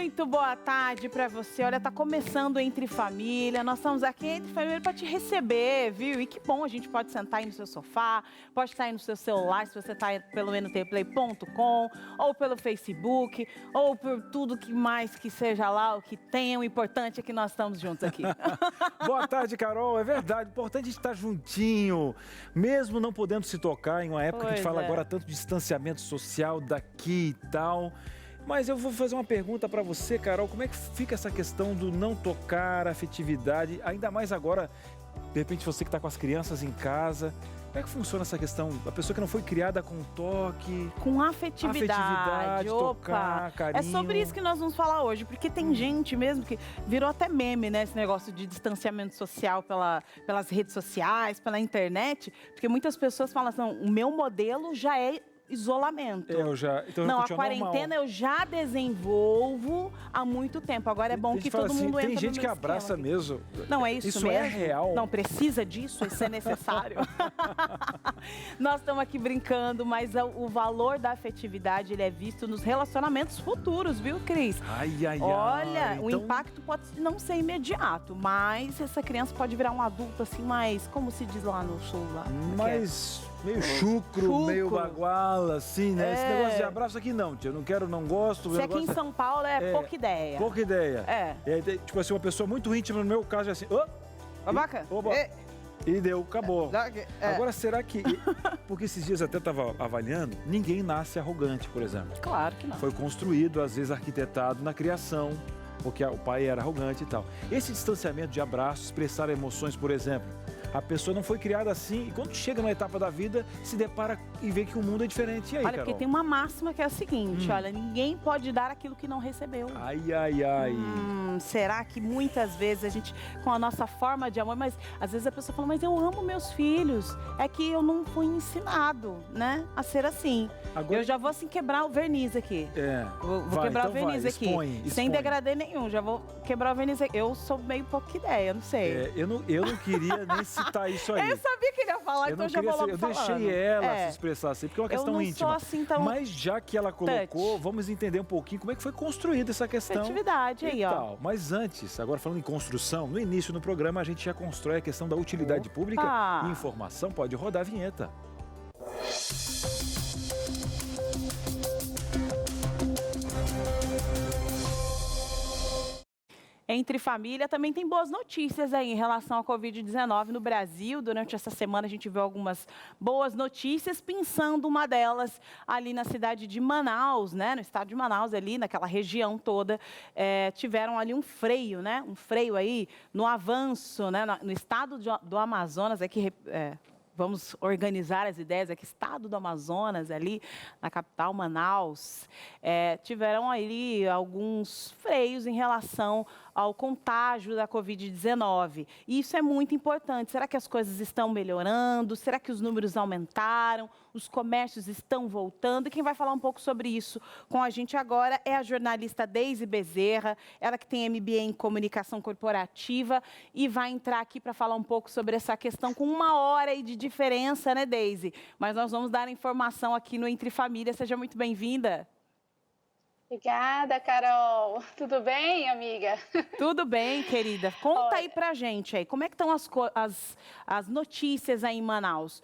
Muito boa tarde para você. Olha, tá começando Entre Família. Nós estamos aqui Entre Família para te receber, viu? E que bom, a gente pode sentar aí no seu sofá, pode estar aí no seu celular, se você está pelo ntplay.com, ou pelo Facebook, ou por tudo que mais que seja lá, o que tenha. O importante é que nós estamos juntos aqui. Boa tarde, Carol. É verdade, importante a gente estar juntinho, mesmo não podendo se tocar em uma época que a gente fala agora tanto de distanciamento social daqui e tal. Mas eu vou fazer uma pergunta para você, Carol. Como é que fica essa questão do não tocar, afetividade, ainda mais agora, de repente você que está com as crianças em casa? Como é que funciona essa questão? A pessoa que não foi criada com toque... Com afetividade, tocar, carinho... É sobre isso que nós vamos falar hoje, porque tem gente mesmo que virou até meme, né? Esse negócio de distanciamento social pelas redes sociais, pela internet. Porque muitas pessoas falam assim, o meu modelo já é isolamento. Então não, a quarentena normal. eu já desenvolvo há muito tempo. Agora é bom que todo mundo entra no Tem gente que abraça mesmo. Não, é isso mesmo? É real? Não, precisa disso? Isso é necessário? Nós estamos aqui brincando, mas o valor da afetividade, ele é visto nos relacionamentos futuros, viu, Cris? Olha, o impacto pode não ser imediato, mas essa criança pode virar um adulto assim, mais, como se diz lá no sul, lá. Meio chucro, meio baguala, assim, né? Esse negócio de abraço aqui não, tia. Eu não quero, não gosto. Se aqui em São Paulo é pouca ideia. Pouca ideia. Tipo assim, uma pessoa muito íntima, no meu caso, é assim... Babaca. E deu, acabou. Agora, será que... Porque esses dias eu até estava avaliando, ninguém nasce arrogante, por exemplo. Claro que não. Foi construído, às vezes arquitetado na criação, porque o pai era arrogante e tal. Esse distanciamento de abraço, expressar emoções, por exemplo... A pessoa não foi criada assim e quando chega na etapa da vida, se depara e vê que o mundo é diferente. E aí, olha, Carol? porque tem uma máxima que é a seguinte, olha, ninguém pode dar aquilo que não recebeu. Ai. Será que muitas vezes a gente, com a nossa forma de amor, mas às vezes a pessoa fala, mas eu amo meus filhos, é que eu não fui ensinado, né, a ser assim. Agora... Eu já vou assim quebrar o verniz aqui. Vou quebrar o verniz aqui, expõe. Sem degradê nenhum, já vou quebrar o verniz aqui. Eu sou meio pouca ideia, não sei. Eu não queria nem citar isso aí. Eu sabia que ele ia falar, então já vou logo falando. Eu deixei ela se expressar assim, porque é uma questão íntima. Sou assim tão... Mas já que ela colocou, vamos entender um pouquinho como é que foi construída essa questão. Atividade aí, ó. Mas antes, agora falando em construção, no início do programa a gente já constrói a questão da utilidade pública e informação. Pode rodar a vinheta. Entre Família também tem boas notícias aí em relação à Covid-19 no Brasil. Durante essa semana a gente viu algumas boas notícias, pensando uma delas ali na cidade de Manaus, né? No estado de Manaus, ali naquela região toda, tiveram ali um freio, né? Um freio aí no avanço, né? No estado do Amazonas, vamos organizar as ideias aqui, estado do Amazonas, ali na capital, Manaus, tiveram ali alguns freios em relação ao contágio da Covid-19. E isso é muito importante. Será que as coisas estão melhorando? Será que os números aumentaram? Os comércios estão voltando? E quem vai falar um pouco sobre isso com a gente agora é a jornalista Deise Bezerra, ela que tem MBA em Comunicação Corporativa e vai entrar aqui para falar um pouco sobre essa questão com 1 hora aí de diferença, né, Deise? Mas nós vamos dar informação aqui no Entre Família. Seja muito bem-vinda. Obrigada, Carol. Tudo bem, amiga? Tudo bem, querida. Conta aí pra gente aí, como é que estão as notícias aí em Manaus?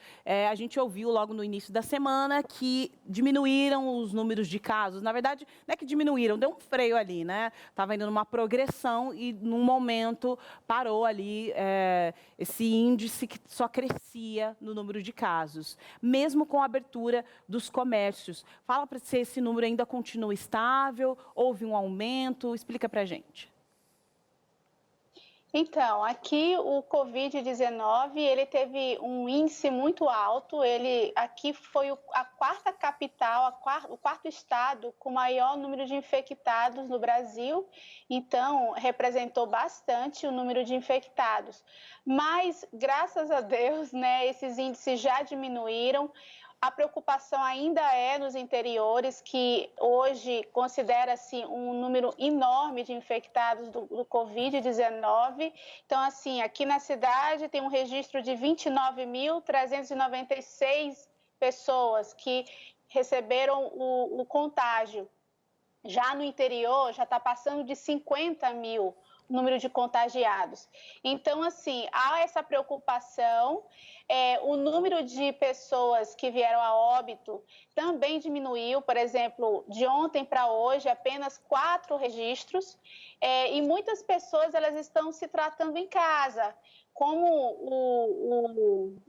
A gente ouviu logo no início da semana que diminuíram os números de casos. Na verdade, não é que diminuíram, deu um freio ali, né? Estava indo numa progressão e, num momento, parou ali esse índice que só crescia no número de casos, mesmo com a abertura dos comércios. Fala para se esse número ainda continua estável, houve um aumento, explica pra gente. Então, aqui o Covid-19, ele teve um índice muito alto, aqui foi a quarta capital, o quarto estado com maior número de infectados no Brasil, então representou bastante o número de infectados. Mas, graças a Deus, né, esses índices já diminuíram. A preocupação ainda é nos interiores, que hoje considera-se um número enorme de infectados do Covid-19. Então, assim, aqui na cidade tem um registro de 29.396 pessoas que receberam o contágio. Já no interior, já está passando de 50 mil o número de contagiados. Então, assim, há essa preocupação. O número de pessoas que vieram a óbito também diminuiu. Por exemplo, de ontem para hoje, apenas 4 registros. E muitas pessoas elas estão se tratando em casa. Como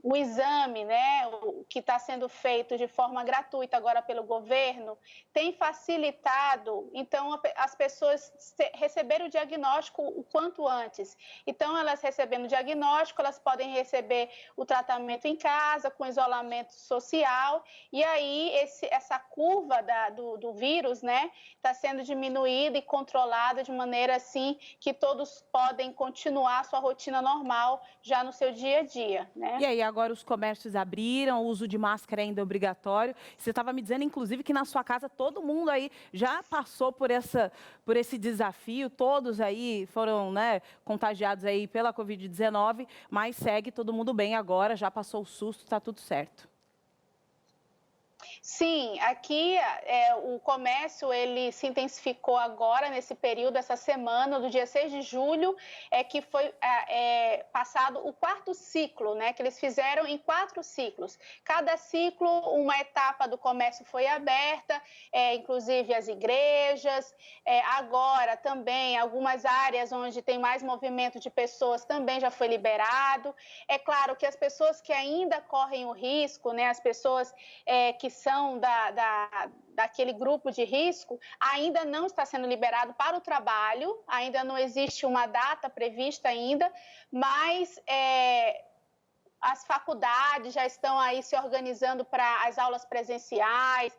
o exame, né, que está sendo feito de forma gratuita agora pelo governo, tem facilitado, então, as pessoas receberem o diagnóstico o quanto antes. Então, elas recebendo o diagnóstico, elas podem receber o tratamento em casa, com isolamento social, e aí essa curva do vírus, né, está sendo diminuída e controlada de maneira assim que todos podem continuar a sua rotina normal já no seu dia a dia, né? E aí, agora os comércios abriram, o uso de máscara ainda é obrigatório. Você estava me dizendo, inclusive, que na sua casa todo mundo aí já passou por esse desafio, todos aí foram, né, contagiados aí pela Covid-19, mas segue todo mundo bem agora, já passou o susto, está tudo certo. Sim, aqui o comércio ele se intensificou agora nesse período, essa semana, do dia 6 de julho, que foi passado o 4º ciclo, né, que eles fizeram em 4 ciclos. Cada ciclo, uma etapa do comércio foi aberta, inclusive as igrejas, agora também algumas áreas onde tem mais movimento de pessoas também já foi liberado. É claro que as pessoas que ainda correm o risco, né, as pessoas que são daquele grupo de risco, ainda não está sendo liberado para o trabalho, ainda não existe uma data prevista ainda, mas as faculdades já estão aí se organizando para as aulas presenciais,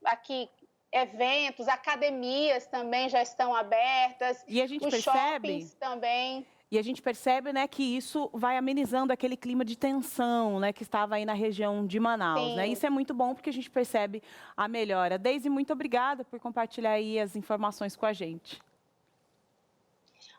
aqui eventos, academias também já estão abertas, e a gente os shoppings também. E a gente percebe, né, que isso vai amenizando aquele clima de tensão, né, que estava aí na região de Manaus, né? Isso é muito bom porque a gente percebe a melhora. Deise, muito obrigada por compartilhar aí as informações com a gente.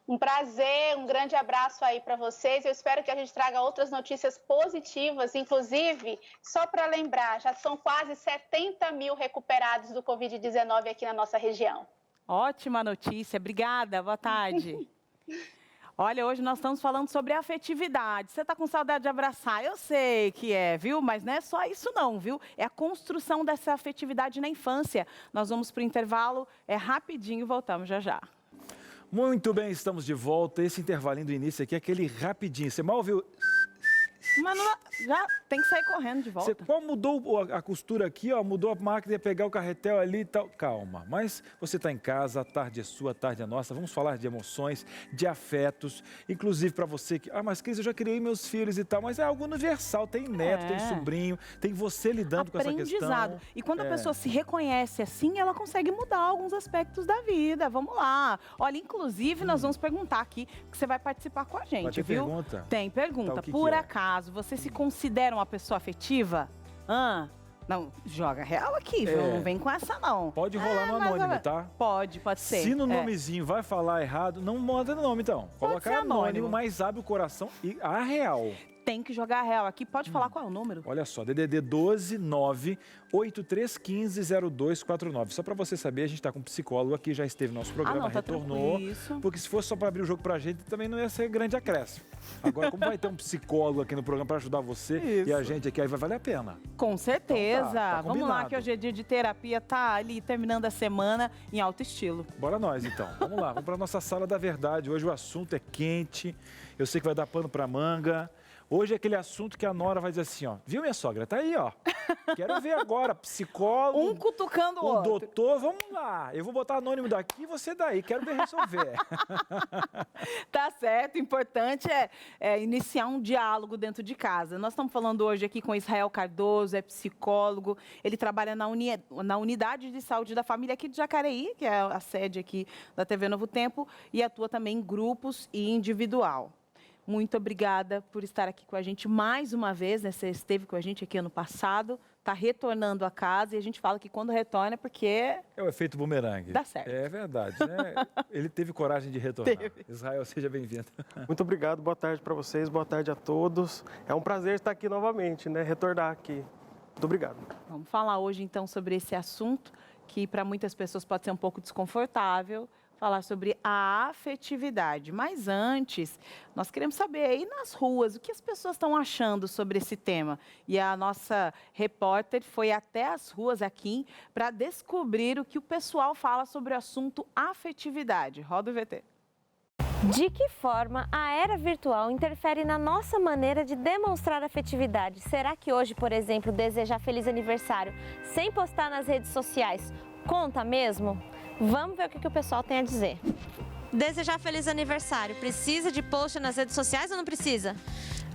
Um prazer, um grande abraço aí para vocês. Eu espero que a gente traga outras notícias positivas, inclusive, só para lembrar, já são quase 70 mil recuperados do Covid-19 aqui na nossa região. Ótima notícia, obrigada, boa tarde. Olha, hoje nós estamos falando sobre afetividade. Você está com saudade de abraçar? Eu sei que viu? Mas não é só isso não, viu? É a construção dessa afetividade na infância. Nós vamos para o intervalo, rapidinho e voltamos já já. Muito bem, estamos de volta. Esse intervalinho do início aqui é aquele rapidinho. Você mal ouviu? Mas não, já tem que sair correndo de volta. Você mudou a costura aqui, ó, mudou a máquina, ia pegar o carretel ali e tal. Calma, mas você está em casa, a tarde é sua, a tarde é nossa. Vamos falar de emoções, de afetos, inclusive para você que... mas Cris, eu já criei meus filhos e tal, mas é algo universal. Tem neto, tem sobrinho, tem você lidando com essa questão. E quando a pessoa se reconhece assim, ela consegue mudar alguns aspectos da vida. Vamos lá. Olha, inclusive, nós vamos perguntar aqui, que você vai participar com a gente, vai ter viu? Pergunta? Tem pergunta. Então, Por acaso, você se considera uma pessoa afetiva? Não, joga real aqui, viu? Não vem com essa, não. Pode rolar no anônimo, tá? Pode ser. Se no nomezinho vai falar errado, não manda no nome, então. Coloca anônimo, mas abre o coração e a real. Tem que jogar real aqui. Pode falar qual é o número? Olha só, DDD 12 98315 0249. Só para você saber, a gente está com um psicólogo aqui, já esteve no nosso programa, retornou. Porque se fosse só para abrir o jogo para a gente, também não ia ser grande acréscimo. Agora, como vai ter um psicólogo aqui no programa para ajudar você e a gente aqui, aí vai valer a pena. Com certeza. Então tá vamos lá, que hoje é dia de terapia, tá ali terminando a semana em alto estilo. Bora nós, então. Vamos lá, vamos para nossa sala da verdade. Hoje o assunto é quente, eu sei que vai dar pano para manga. Hoje é aquele assunto que a nora vai dizer assim, ó, viu minha sogra? Tá aí, ó. Quero ver agora, psicólogo. Um cutucando o outro. Doutor, vamos lá. Eu vou botar anônimo daqui e você daí. Quero ver resolver. Tá certo. Importante é iniciar um diálogo dentro de casa. Nós estamos falando hoje aqui com Israel Cardoso, é psicólogo. Ele trabalha na Unidade de Saúde da Família aqui de Jacareí, que é a sede aqui da TV Novo Tempo, e atua também em grupos e individual. Muito obrigada por estar aqui com a gente mais uma vez, né? Você esteve com a gente aqui ano passado, está retornando a casa e a gente fala que quando retorna é porque... É o efeito bumerangue. Dá certo. É verdade, né? Ele teve coragem de retornar. Israel, seja bem-vindo. Muito obrigado, boa tarde para vocês, boa tarde a todos. É um prazer estar aqui novamente, né? Retornar aqui. Muito obrigado. Vamos falar hoje então sobre esse assunto que para muitas pessoas pode ser um pouco desconfortável, falar sobre a afetividade. Mas antes, nós queremos saber aí nas ruas, o que as pessoas estão achando sobre esse tema. E a nossa repórter foi até as ruas aqui para descobrir o que o pessoal fala sobre o assunto afetividade. Roda o VT. De que forma a era virtual interfere na nossa maneira de demonstrar afetividade? Será que hoje, por exemplo, desejar feliz aniversário sem postar nas redes sociais conta mesmo? Vamos ver o que o pessoal tem a dizer. Desejar feliz aniversário, precisa de post nas redes sociais ou não precisa?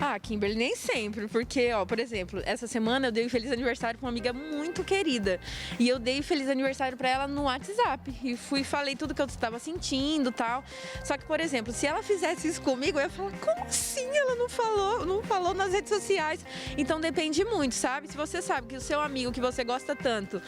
Ah, Kimberly, nem sempre, porque, ó, por exemplo, essa semana eu dei um feliz aniversário pra uma amiga muito querida. E eu dei feliz aniversário pra ela no WhatsApp. E falei tudo que eu estava sentindo e tal. Só que, por exemplo, se ela fizesse isso comigo, eu ia falar, como assim ela não falou nas redes sociais? Então depende muito, sabe? Se você sabe que o seu amigo que você gosta tanto,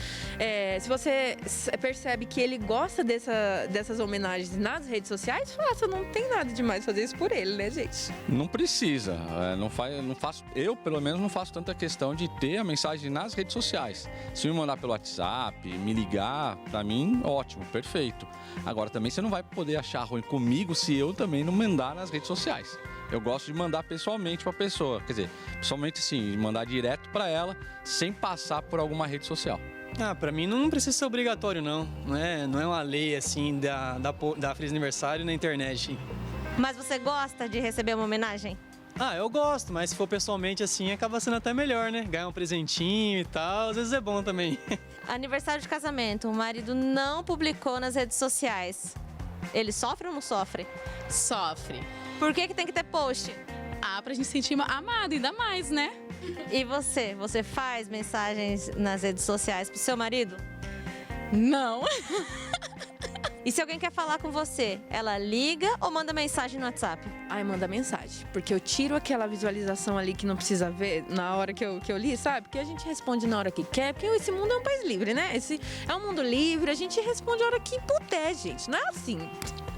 se você percebe que ele gosta dessas homenagens nas redes sociais, faça, não tem nada demais fazer isso por ele, né, gente? Não precisa. Não faço, eu pelo menos não faço tanta questão de ter a mensagem nas redes sociais. Se me mandar pelo WhatsApp, me ligar, pra mim, ótimo, perfeito. Agora também você não vai poder achar ruim comigo se eu também não mandar nas redes sociais. Eu gosto de mandar pessoalmente pra pessoa, quer dizer, pessoalmente sim, mandar direto pra ela, sem passar por alguma rede social. Pra mim não precisa ser obrigatório não é uma lei assim da Feliz Aniversário na internet. Mas você gosta de receber uma homenagem? Eu gosto, mas se for pessoalmente assim, acaba sendo até melhor, né? Ganhar um presentinho e tal, às vezes é bom também. Aniversário de casamento, o marido não publicou nas redes sociais. Ele sofre ou não sofre? Sofre. Por que tem que ter post? Pra gente se sentir amado, ainda mais, né? E você? Você faz mensagens nas redes sociais pro seu marido? Não. E se alguém quer falar com você, ela liga ou manda mensagem no WhatsApp? Manda mensagem, porque eu tiro aquela visualização ali que não precisa ver na hora que eu li, sabe? Porque a gente responde na hora que quer, porque esse mundo é um país livre, né? Esse é um mundo livre, a gente responde a hora que puder, gente, não é assim.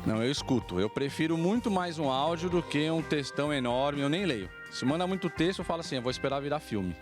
Não, eu escuto. Eu prefiro muito mais um áudio do que um textão enorme, eu nem leio. Se manda muito texto, eu falo assim, eu vou esperar virar filme.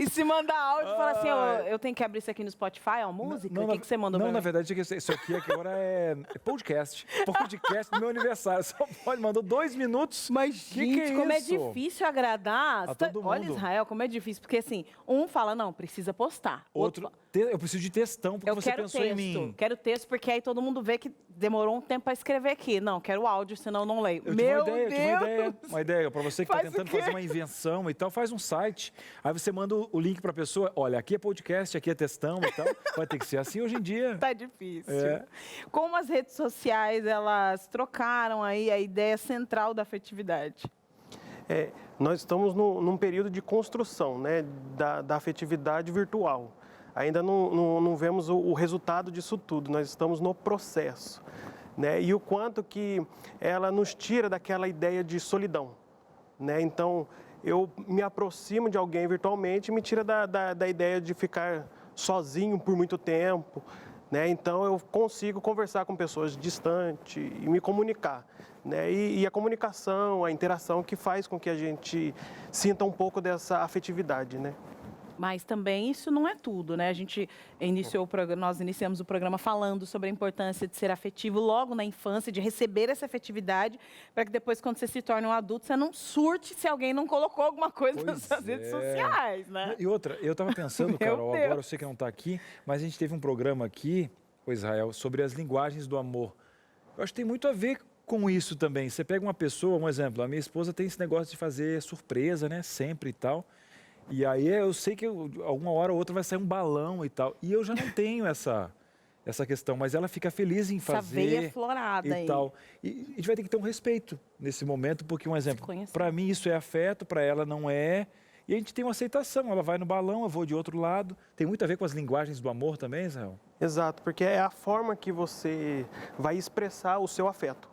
E se mandar áudio, fala assim, eu tenho que abrir isso aqui no Spotify, é uma música? O que você mandou pra mim? Na verdade, isso aqui agora é podcast. Podcast do meu aniversário. Só pode, mandou 2 minutos. Mas, gente, como é isso? difícil agradar. A todo mundo. Olha, Israel, como é difícil. Porque, assim, um fala, não, precisa postar. Outro, eu preciso de textão, porque você pensou em mim. Quero texto, porque aí todo mundo vê que demorou um tempo para escrever aqui. Não, quero áudio, senão eu não leio. Eu tive uma ideia. Para você que está tentando fazer uma invenção e tal, faz um site. Aí você manda o link para a pessoa. Olha, aqui é podcast, aqui é textão e tal. Vai ter que ser assim hoje em dia. Tá difícil. Como as redes sociais, elas trocaram aí a ideia central da afetividade? Nós estamos num período de construção, né, da afetividade virtual. Ainda não vemos o resultado disso tudo, nós estamos no processo, né? E o quanto que ela nos tira daquela ideia de solidão, né? Então, eu me aproximo de alguém virtualmente e me tira da ideia de ficar sozinho por muito tempo, né? Então, eu consigo conversar com pessoas distantes e me comunicar, né? E a comunicação, a interação que faz com que a gente sinta um pouco dessa afetividade, né? Mas também isso não é tudo, né? A gente nós iniciamos o programa falando sobre a importância de ser afetivo logo na infância, de receber essa afetividade, para que depois, quando você se torne um adulto, você não surte se alguém não colocou alguma coisa nas suas redes sociais, né? E outra, eu estava pensando, Carol, agora eu sei que não está aqui, mas a gente teve um programa aqui, o Israel, sobre as linguagens do amor. Eu acho que tem muito a ver com isso também. Você pega uma pessoa, um exemplo, a minha esposa tem esse negócio de fazer surpresa, né? Sempre e tal. E aí eu sei que alguma hora ou outra vai sair um balão e tal. E eu já não tenho essa questão, mas ela fica feliz em fazer. Essa veia florada e aí. Tal. E a gente vai ter que ter um respeito nesse momento, porque, um exemplo, para mim isso é afeto, para ela não é. E a gente tem uma aceitação. Ela vai no balão, eu vou de outro lado. Tem muito a ver com as linguagens do amor também, Israel? Exato, porque é a forma que você vai expressar o seu afeto.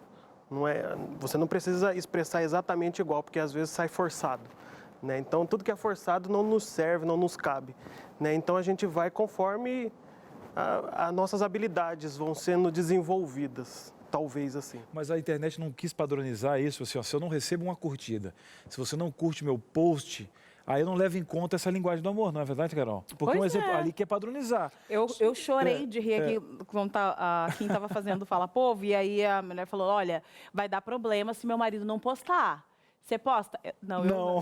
Você não precisa expressar exatamente igual, porque às vezes sai forçado. Né? Então, tudo que é forçado não nos serve, não nos cabe. Né? Então, a gente vai conforme as nossas habilidades vão sendo desenvolvidas, talvez assim. Mas a internet não quis padronizar isso, assim, ó, se eu não recebo uma curtida, se você não curte meu post, aí eu não levo em conta essa linguagem do amor, não é verdade, Carol? Porque um exemplo ali que é padronizar. Eu chorei de rir aqui quando a Kim estava fazendo Fala Povo, e aí a mulher falou, olha, vai dar problema se meu marido não postar. Você posta? Não, eu não.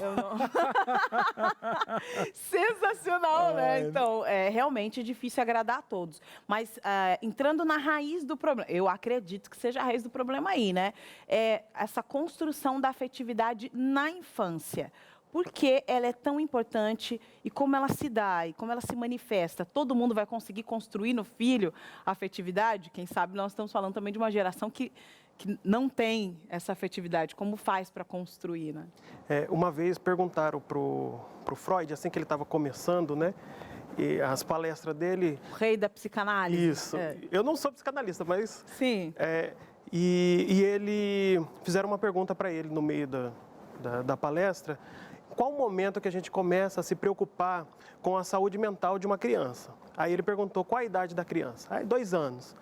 Sensacional, né? Então, é realmente difícil agradar a todos. Mas, entrando na raiz do problema, eu acredito que seja a raiz do problema aí, né? É essa construção da afetividade na infância. Por que ela é tão importante e como ela se dá e como ela se manifesta? Todo mundo vai conseguir construir no filho a afetividade? Quem sabe nós estamos falando também de uma geração que não tem essa afetividade. Como faz para construir, né? Uma vez perguntaram pro Freud, assim que ele estava começando, né? E as palestras dele... O rei da psicanálise. Isso. Eu não sou psicanalista, mas... Sim. E ele... Fizeram uma pergunta para ele no meio da palestra. Qual o momento que a gente começa a se preocupar com a saúde mental de uma criança? Aí ele perguntou qual a idade da criança. 2 anos.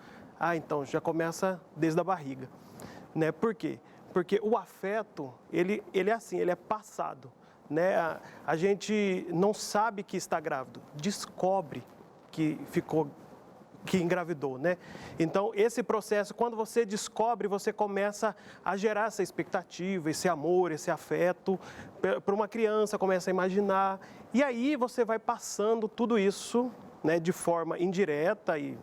Então já começa desde a barriga. Né? Por quê? Porque o afeto, ele é assim, ele é passado. Né? A gente não sabe que está grávido, descobre que engravidou, né? Então, esse processo, quando você descobre, você começa a gerar essa expectativa, esse amor, esse afeto para uma criança, começa a imaginar. E aí você vai passando tudo isso, né, de forma indireta e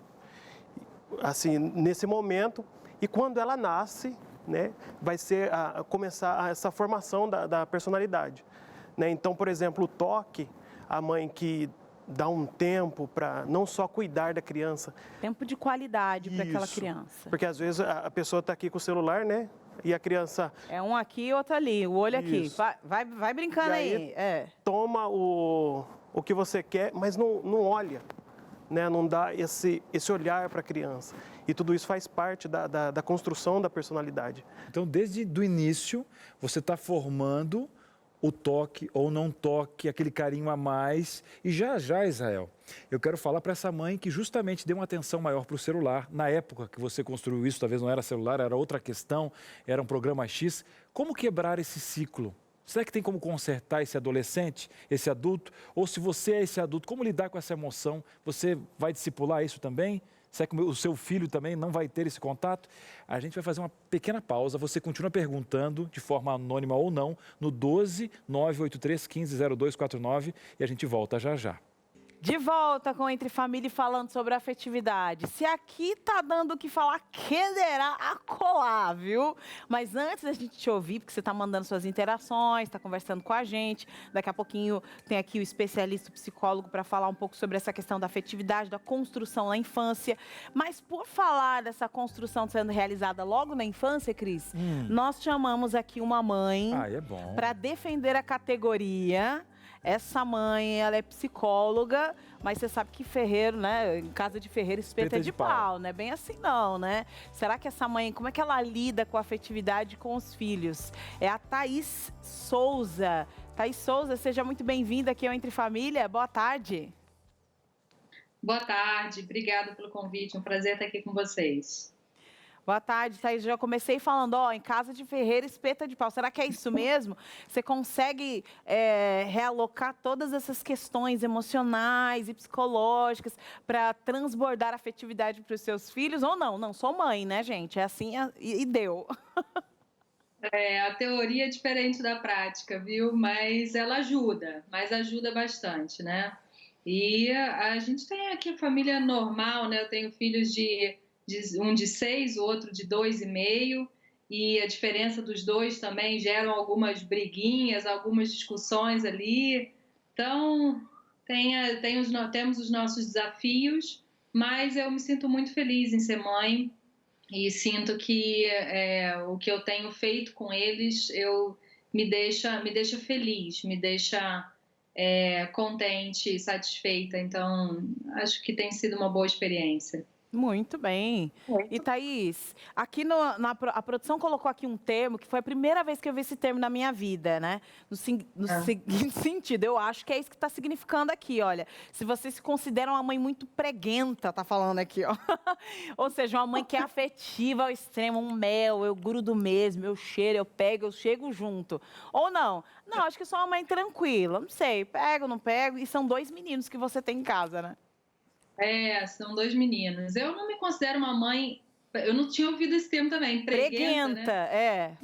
assim, nesse momento. E quando ela nasce, né, vai ser começar essa formação da personalidade. Né? Então, por exemplo, o toque, a mãe que dá um tempo para não só cuidar da criança. Tempo de qualidade para aquela criança. Porque às vezes a pessoa está aqui com o celular, né? E a criança... É um aqui e outro ali, o olho aqui. Vai brincando aí. Toma o que você quer, mas não olha. Né? Não dá esse olhar para a criança. E tudo isso faz parte da construção da personalidade. Então, desde o início, você está formando o toque ou não toque, aquele carinho a mais. E já, Israel, eu quero falar para essa mãe que justamente deu uma atenção maior para o celular. Na época que você construiu isso, talvez não era celular, era outra questão, era um programa X. Como quebrar esse ciclo? Será que tem como consertar esse adolescente, esse adulto? Ou se você é esse adulto, como lidar com essa emoção? Você vai discipular isso também? Será que o seu filho também não vai ter esse contato? A gente vai fazer uma pequena pausa. Você continua perguntando, de forma anônima ou não, no 12 983 15 0249 e a gente volta já já. De volta com Entre Família e falando sobre afetividade. Se aqui tá dando o que falar, quererá acolá, viu? Mas antes da gente te ouvir, porque você tá mandando suas interações, tá conversando com a gente. Daqui a pouquinho tem aqui o especialista, o psicólogo, para falar um pouco sobre essa questão da afetividade, da construção na infância. Mas por falar dessa construção sendo realizada logo na infância, Cris, nós chamamos aqui uma mãe para defender a categoria. Essa mãe, ela é psicóloga, mas você sabe que ferreiro, né? Em casa de ferreiro, espeta de pau, não é bem assim não, né? Será que essa mãe, como é que ela lida com a afetividade com os filhos? É a Thaís Souza. Thaís Souza, seja muito bem-vinda aqui ao Entre Família. Boa tarde. Boa tarde, obrigada pelo convite, um prazer estar aqui com vocês. Boa tarde, Thaís. Já comecei falando, em casa de ferreiro, espeta de pau. Será que é isso mesmo? Você consegue realocar todas essas questões emocionais e psicológicas para transbordar a afetividade para os seus filhos? Ou não? Não, sou mãe, né, gente? É assim e deu. A teoria é diferente da prática, viu? Mas ela ajuda, bastante, né? E a gente tem aqui família normal, né? Eu tenho filhos um de 6, o outro de 2,5, e a diferença dos dois também geram algumas briguinhas, algumas discussões ali. Então, temos os nossos desafios, mas eu me sinto muito feliz em ser mãe e sinto que o que eu tenho feito com eles me deixa feliz, me deixa contente, satisfeita. Então, acho que tem sido uma boa experiência. Muito bem. E, Thaís, aqui a produção colocou aqui um termo que foi a primeira vez que eu vi esse termo na minha vida, né? No seguinte sentido, eu acho que é isso que está significando aqui, olha. Se você se considera uma mãe muito preguenta, tá falando aqui, ó. Ou seja, uma mãe que é afetiva ao extremo, um mel, eu grudo mesmo, eu cheiro, eu pego, eu chego junto. Ou não? Não, acho que sou uma mãe tranquila, não sei, pego, não pego. E são 2 meninos que você tem em casa, né? São 2 meninos. Eu não me considero uma mãe... Eu não tinha ouvido esse termo também, preguenta, né?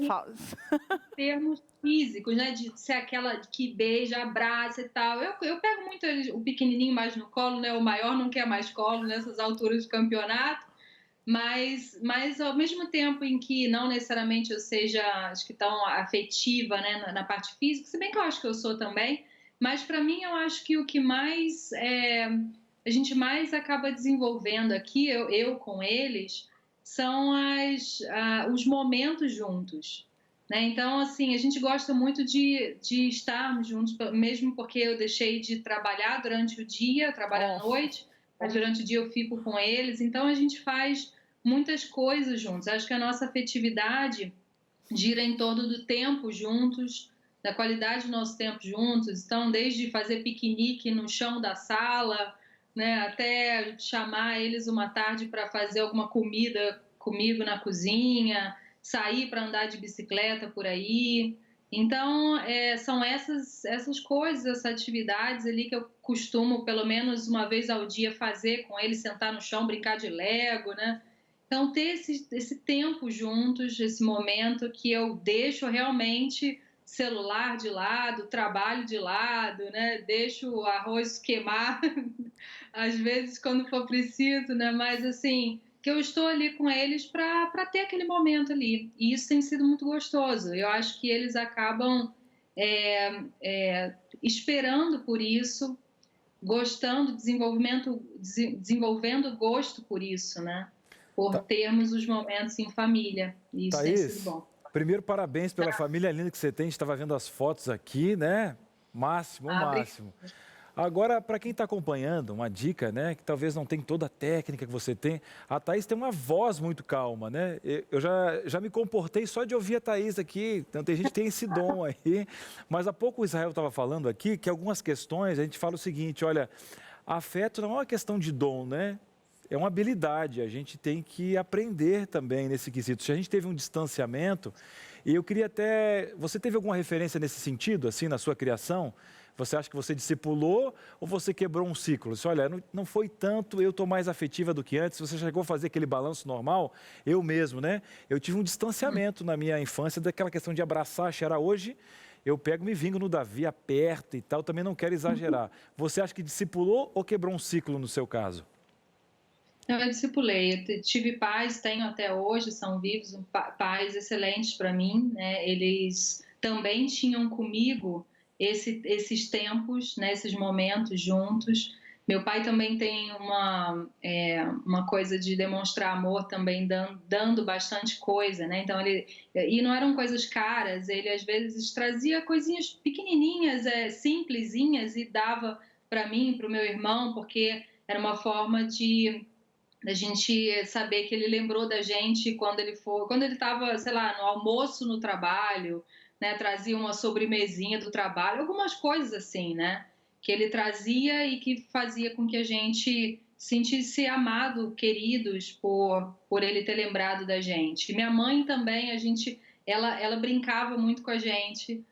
Termos físicos, né? De ser aquela que beija, abraça e tal. Eu pego muito o pequenininho mais no colo, né? O maior não quer mais colo nessas alturas de campeonato. Mas ao mesmo tempo em que não necessariamente eu seja, acho que tão afetiva, né? Na parte física, se bem que eu acho que eu sou também. Mas para mim, eu acho que o que mais... a gente mais acaba desenvolvendo aqui, eu com eles, são os momentos juntos, né? Então, assim, a gente gosta muito de estarmos juntos, mesmo porque eu deixei de trabalhar durante o dia, trabalho à noite, mas durante o dia eu fico com eles, então a gente faz muitas coisas juntos. Acho que a nossa afetividade gira em torno do tempo juntos, da qualidade do nosso tempo juntos, então desde fazer piquenique no chão da sala, né, até chamar eles uma tarde para fazer alguma comida comigo na cozinha, sair para andar de bicicleta por aí. Então, são essas coisas, essas atividades ali que eu costumo, pelo menos uma vez ao dia, fazer com eles, sentar no chão, brincar de Lego, né? Então, ter esse tempo juntos, esse momento que eu deixo realmente celular de lado, trabalho de lado, né? Deixo o arroz queimar, às vezes, quando for preciso, né? Mas, assim, que eu estou ali com eles para ter aquele momento ali. E isso tem sido muito gostoso. Eu acho que eles acabam esperando por isso, gostando, desenvolvendo gosto por isso, né? Por termos os momentos em família. E isso tem sido bom. Primeiro, parabéns pela família linda que você tem. A gente estava vendo as fotos aqui, né? Máximo. Agora, para quem está acompanhando, uma dica, né? Que talvez não tem toda a técnica que você tem. A Thaís tem uma voz muito calma, né? Eu já me comportei só de ouvir a Thaís aqui. Então, tem gente que tem esse dom aí. Mas há pouco o Israel estava falando aqui que algumas questões, a gente fala o seguinte, olha, afeto não é uma questão de dom, né? É uma habilidade, a gente tem que aprender também nesse quesito. Se a gente teve um distanciamento, e eu queria até... Você teve alguma referência nesse sentido, assim, na sua criação? Você acha que você discipulou ou você quebrou um ciclo? Você, olha, não foi tanto, eu estou mais afetiva do que antes. Você chegou a fazer aquele balanço normal? Eu mesmo, né? Eu tive um distanciamento na minha infância daquela questão de abraçar, cheirar. Hoje, eu pego, me vingo no Davi, aperto e tal, também não quero exagerar. Você acha que discipulou ou quebrou um ciclo no seu caso? Eu discipulei, eu tive pais, tenho até hoje, são vivos, pais excelentes para mim, né? Eles também tinham comigo esses tempos, né? Esses momentos juntos. Meu pai também tem uma coisa de demonstrar amor também, dando bastante coisa, né? Então, e não eram coisas caras, ele às vezes trazia coisinhas pequenininhas, simplesinhas, e dava para mim, para o meu irmão, porque era uma forma da gente saber que ele lembrou da gente quando ele estava, sei lá, no almoço no trabalho, né, trazia uma sobremesinha do trabalho, algumas coisas assim, né, que ele trazia e que fazia com que a gente sentisse amado, queridos por ele ter lembrado da gente. E minha mãe também, ela brincava muito com a gente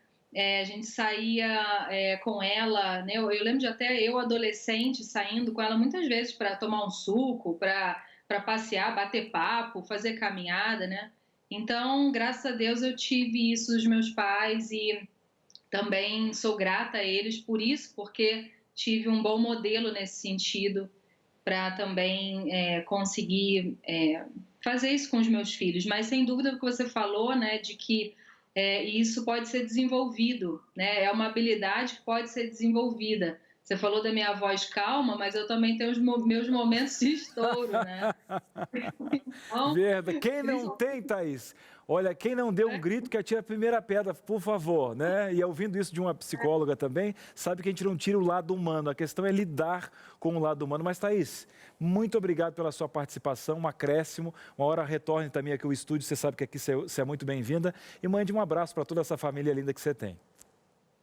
saía com ela, né? Eu lembro de até eu, adolescente, saindo com ela muitas vezes para tomar um suco, para passear, bater papo, fazer caminhada, né? Então, graças a Deus, eu tive isso dos meus pais e também sou grata a eles por isso, porque tive um bom modelo nesse sentido para também conseguir fazer isso com os meus filhos. Mas, sem dúvida, o que você falou, né, de que isso pode ser desenvolvido, né? É uma habilidade que pode ser desenvolvida. Você falou da minha voz calma, mas eu também tenho os meus momentos de estouro, né? Então, verdade. Quem não tem, Thaís? Olha, quem não deu um grito que atira a primeira pedra, por favor, né? E ouvindo isso de uma psicóloga também, sabe que a gente não tira o lado humano, a questão é lidar com o lado humano. Mas, Thaís, muito obrigado pela sua participação, um acréscimo. Uma hora retorne também aqui ao estúdio, você sabe que aqui você é muito bem-vinda. E mande um abraço para toda essa família linda que você tem.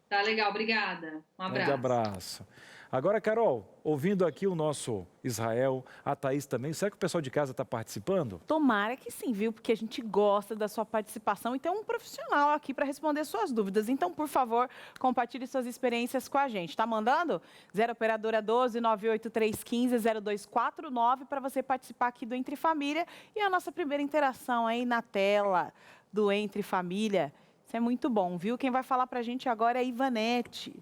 Tá legal, obrigada. Um abraço. Grande abraço. Agora, Carol, ouvindo aqui o nosso Israel, a Thaís também, será que o pessoal de casa está participando? Tomara que sim, viu? Porque a gente gosta da sua participação e tem um profissional aqui para responder suas dúvidas. Então, por favor, compartilhe suas experiências com a gente. Tá mandando? 0 Operadora 12 98315 0249 para você participar aqui do Entre Família. E a nossa primeira interação aí na tela do Entre Família. Isso é muito bom, viu? Quem vai falar para a gente agora é a Ivanete.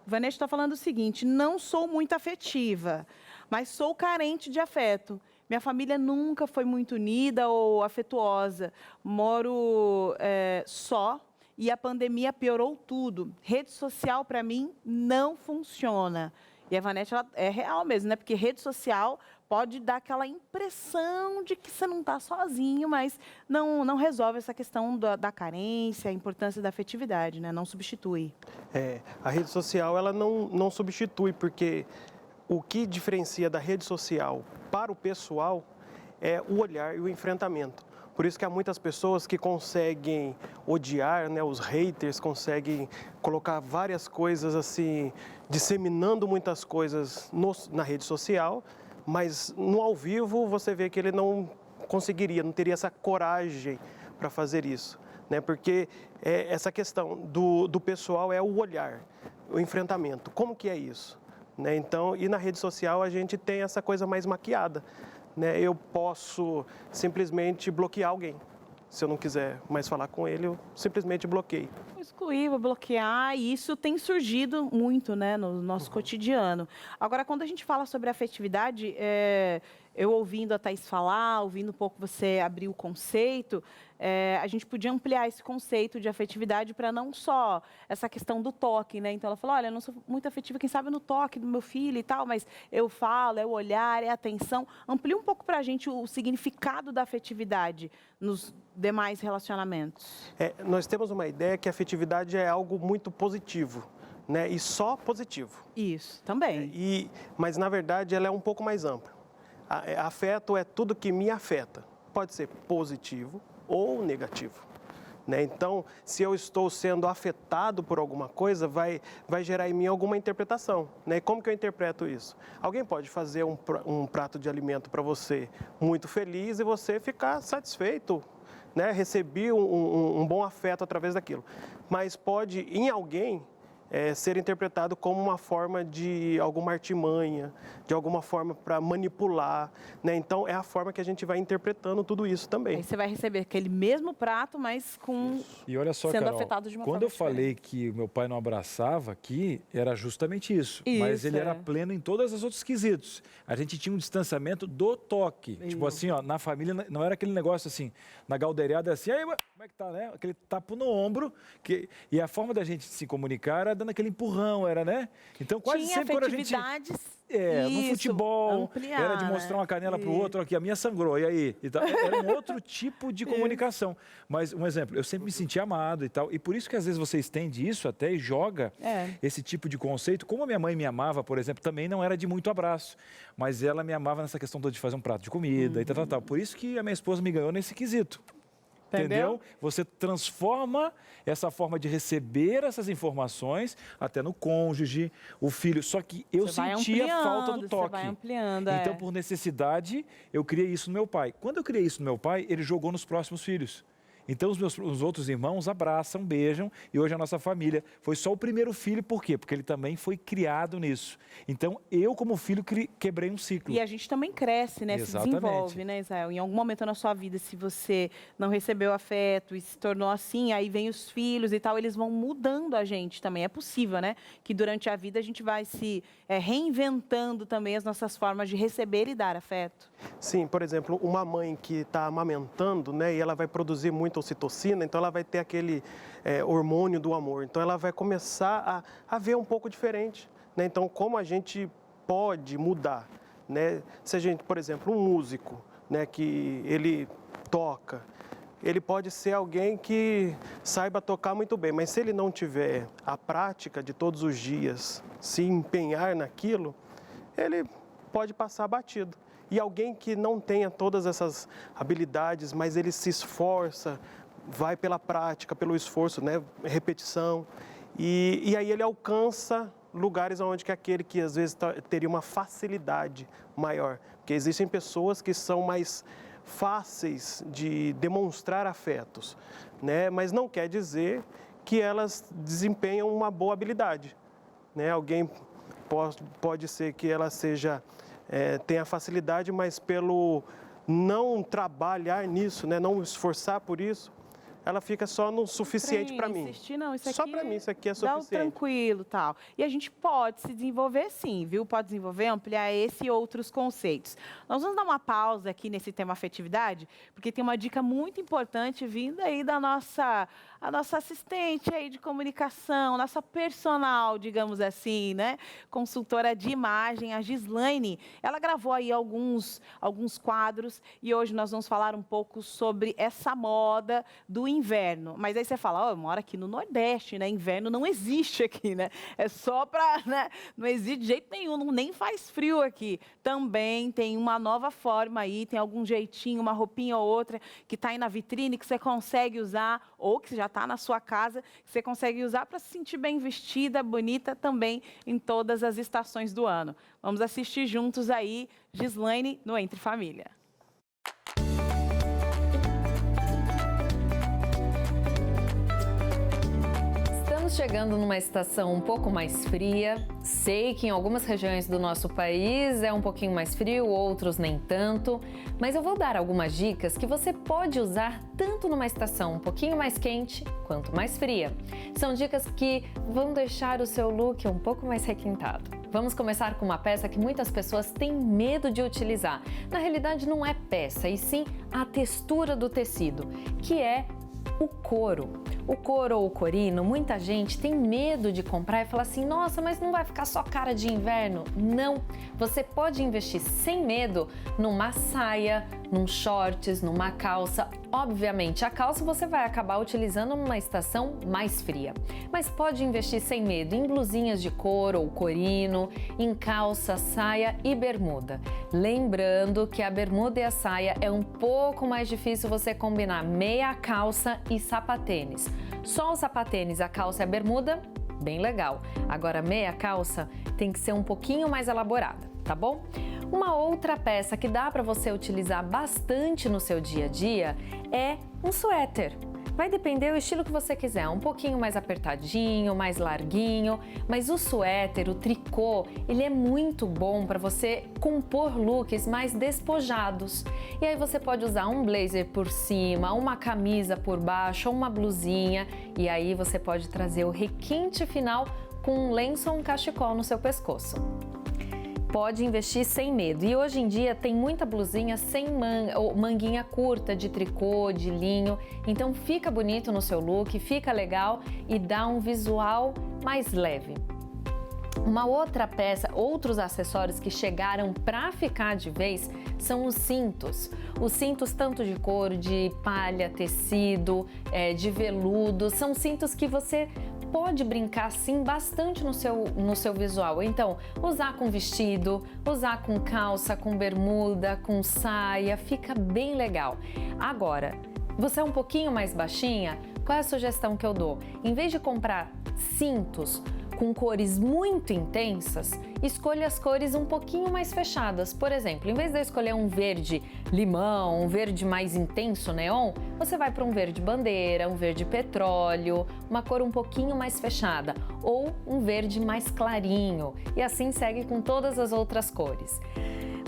Ivanete está falando o seguinte: não sou muito afetiva, mas sou carente de afeto. Minha família nunca foi muito unida ou afetuosa. Moro só e a pandemia piorou tudo. Rede social, para mim, não funciona. E a Ivanete, ela é real mesmo, né? Porque rede social pode dar aquela impressão de que você não está sozinho, mas não resolve essa questão da carência, a importância da afetividade, né? Não substitui. A rede social, ela não substitui, porque o que diferencia da rede social para o pessoal é o olhar e o enfrentamento. Por isso que há muitas pessoas que conseguem odiar, né? Os haters conseguem colocar várias coisas assim, disseminando muitas coisas na rede social, mas no ao vivo você vê que ele não conseguiria, não teria essa coragem para fazer isso, né? Porque essa questão do pessoal é o olhar, o enfrentamento. Como que é isso? Né? Então, e na rede social a gente tem essa coisa mais maquiada, né? Eu posso simplesmente bloquear alguém. Se eu não quiser mais falar com ele, eu simplesmente bloqueio. Vou excluir, vou bloquear, e isso tem surgido muito, né, no nosso cotidiano. Agora, quando a gente fala sobre afetividade, eu ouvindo a Thaís falar, ouvindo um pouco você abrir o conceito, a gente podia ampliar esse conceito de afetividade para não só essa questão do toque, né? Então ela falou, olha, eu não sou muito afetiva, quem sabe no toque do meu filho e tal, mas eu falo, é o olhar, é a atenção. Amplia um pouco para a gente o significado da afetividade nos demais relacionamentos. Nós temos uma ideia que a afetividade é algo muito positivo, né? E só positivo. Isso, também. Mas, na verdade, ela é um pouco mais ampla. Afeto é tudo que me afeta. Pode ser positivo ou negativo, né? Então, se eu estou sendo afetado por alguma coisa, vai gerar em mim alguma interpretação, né? Como que eu interpreto isso? Alguém pode fazer um prato de alimento para você muito feliz e você ficar satisfeito, né? Receber um bom afeto através daquilo. Mas pode, em alguém, ser interpretado como uma forma de alguma artimanha, de alguma forma para manipular, né? Então, é a forma que a gente vai interpretando tudo isso também. Aí você vai receber aquele mesmo prato, mas com E olha só, sendo Carol, afetado de uma quando forma eu falei que o meu pai não abraçava aqui, era justamente isso. Mas ele era pleno em todos os outros quesitos. A gente tinha um distanciamento do toque. Tipo assim, ó, na família não era aquele negócio assim, na galdeirada assim, aí, como é que tá, né? Aquele tapo no ombro. E a forma da gente se comunicar era dando aquele empurrão, era, né? Então, quase tinha sempre quando a gente... no futebol, ampliar, era de mostrar uma canela para o outro, aqui, a minha sangrou, e aí? E tal. Era um outro tipo de comunicação. Mas, um exemplo, eu sempre me senti amado e tal, e por isso que às vezes você estende isso até e joga esse tipo de conceito. Como a minha mãe me amava, por exemplo, também não era de muito abraço, mas ela me amava nessa questão de fazer um prato de comida e tal. Por isso que a minha esposa me ganhou nesse quesito. Entendeu? Você transforma essa forma de receber essas informações até no cônjuge, o filho. Só que eu sentia a falta do toque. Você vai ampliando, então, por necessidade, eu criei isso no meu pai. Quando eu criei isso no meu pai, ele jogou nos próximos filhos. Então, os outros irmãos abraçam, beijam, e hoje a nossa família foi só o primeiro filho, por quê? Porque ele também foi criado nisso. Então, eu, como filho, quebrei um ciclo. E a gente também cresce, né? Exatamente. Se desenvolve, né, Israel? Em algum momento na sua vida, se você não recebeu afeto e se tornou assim, aí vem os filhos e tal, eles vão mudando a gente também. É possível, né? Que durante a vida a gente vai se reinventando também as nossas formas de receber e dar afeto. Sim, por exemplo, uma mãe que está amamentando, né, e ela vai produzir muita ocitocina, então ela vai ter aquele hormônio do amor. Então ela vai começar a ver um pouco diferente, né? Então, como a gente pode mudar, né? Se a gente, por exemplo, um músico, né, que ele toca, ele pode ser alguém que saiba tocar muito bem, mas se ele não tiver a prática de todos os dias, se empenhar naquilo, ele pode passar batido. E alguém que não tenha todas essas habilidades, mas ele se esforça, vai pela prática, pelo esforço, né? Repetição, e aí ele alcança lugares onde que aquele que às vezes teria uma facilidade maior. Porque existem pessoas que são mais fáceis de demonstrar afetos, né? Mas não quer dizer que elas desempenham uma boa habilidade, né? Alguém pode ser que ela tenha facilidade, mas pelo não trabalhar nisso, né? Não esforçar por isso, ela fica só no suficiente para mim. Não, isso só aqui para mim, isso aqui é dá o suficiente. tranquilo, tal. E a gente pode se desenvolver sim, viu? Pode desenvolver, ampliar esse e outros conceitos. Nós vamos dar uma pausa aqui nesse tema afetividade, porque tem uma dica muito importante vindo aí da nossa assistente aí de comunicação, nossa personal, digamos assim, né? Consultora de imagem, a Gislaine. Ela gravou aí alguns quadros e hoje nós vamos falar um pouco sobre essa moda do inverno. Mas aí você fala, eu moro aqui no Nordeste, né? Inverno não existe aqui, né? É só para, né? Não existe de jeito nenhum, nem faz frio aqui. Também tem uma nova forma aí, tem algum jeitinho, uma roupinha ou outra que está aí na vitrine que você consegue usar ou que já está na sua casa, que você consegue usar para se sentir bem vestida, bonita também em todas as estações do ano. Vamos assistir juntos aí, Gislaine no Entre Família. Estamos chegando numa estação um pouco mais fria. Sei que em algumas regiões do nosso país é um pouquinho mais frio, outros nem tanto. Mas eu vou dar algumas dicas que você pode usar tanto numa estação um pouquinho mais quente quanto mais fria. São dicas que vão deixar o seu look um pouco mais requintado. Vamos começar com uma peça que muitas pessoas têm medo de utilizar. Na realidade não é peça, e sim a textura do tecido, que é o couro. O couro ou o corino, muita gente tem medo de comprar e fala assim, nossa, mas não vai ficar só cara de inverno? Não, você pode investir sem medo numa saia, num shorts, numa calça. Obviamente, a calça você vai acabar utilizando numa estação mais fria, mas pode investir sem medo em blusinhas de couro ou corino, em calça, saia e bermuda. Lembrando que a bermuda e a saia é um pouco mais difícil você combinar meia calça e sapatênis. Só o sapatênis, a calça e a bermuda, bem legal. Agora, meia calça tem que ser um pouquinho mais elaborada, tá bom? Uma outra peça que dá para você utilizar bastante no seu dia a dia é um suéter. Vai depender do estilo que você quiser, um pouquinho mais apertadinho, mais larguinho, mas o suéter, o tricô, ele é muito bom para você compor looks mais despojados. E aí você pode usar um blazer por cima, uma camisa por baixo, uma blusinha, e aí você pode trazer o requinte final com um lenço ou um cachecol no seu pescoço. Pode investir sem medo. E hoje em dia tem muita blusinha sem manguinha curta, de tricô, de linho. Então fica bonito no seu look, fica legal e dá um visual mais leve. Uma outra peça, outros acessórios que chegaram para ficar de vez são os cintos. Os cintos tanto de couro, de palha, tecido, de veludo, são cintos que você pode brincar sim bastante no seu visual. Então, usar com vestido, usar com calça, com bermuda, com saia, fica bem legal. Agora, você é um pouquinho mais baixinha? Qual é a sugestão que eu dou? Em vez de comprar cintos com cores muito intensas, escolha as cores um pouquinho mais fechadas. Por exemplo, em vez de eu escolher um verde limão, um verde mais intenso, neon, você vai para um verde bandeira, um verde petróleo, uma cor um pouquinho mais fechada, ou um verde mais clarinho, e assim segue com todas as outras cores.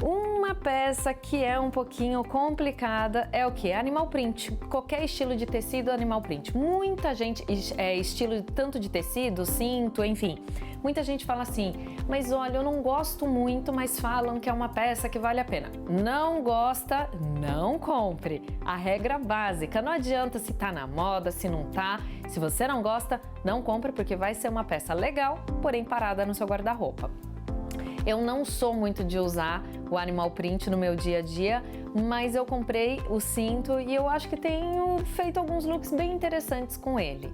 Uma peça que é um pouquinho complicada é o que? Animal print. Qualquer estilo de tecido, animal print. Muita gente, estilo tanto de tecido, cinto, enfim. Muita gente fala assim, mas olha, eu não gosto muito, mas falam que é uma peça que vale a pena. Não gosta, não compre. A regra básica, não adianta se tá na moda, se não tá. Se você não gosta, não compre, porque vai ser uma peça legal, porém parada no seu guarda-roupa. Eu não sou muito de usar o animal print no meu dia a dia, mas eu comprei o cinto e eu acho que tenho feito alguns looks bem interessantes com ele.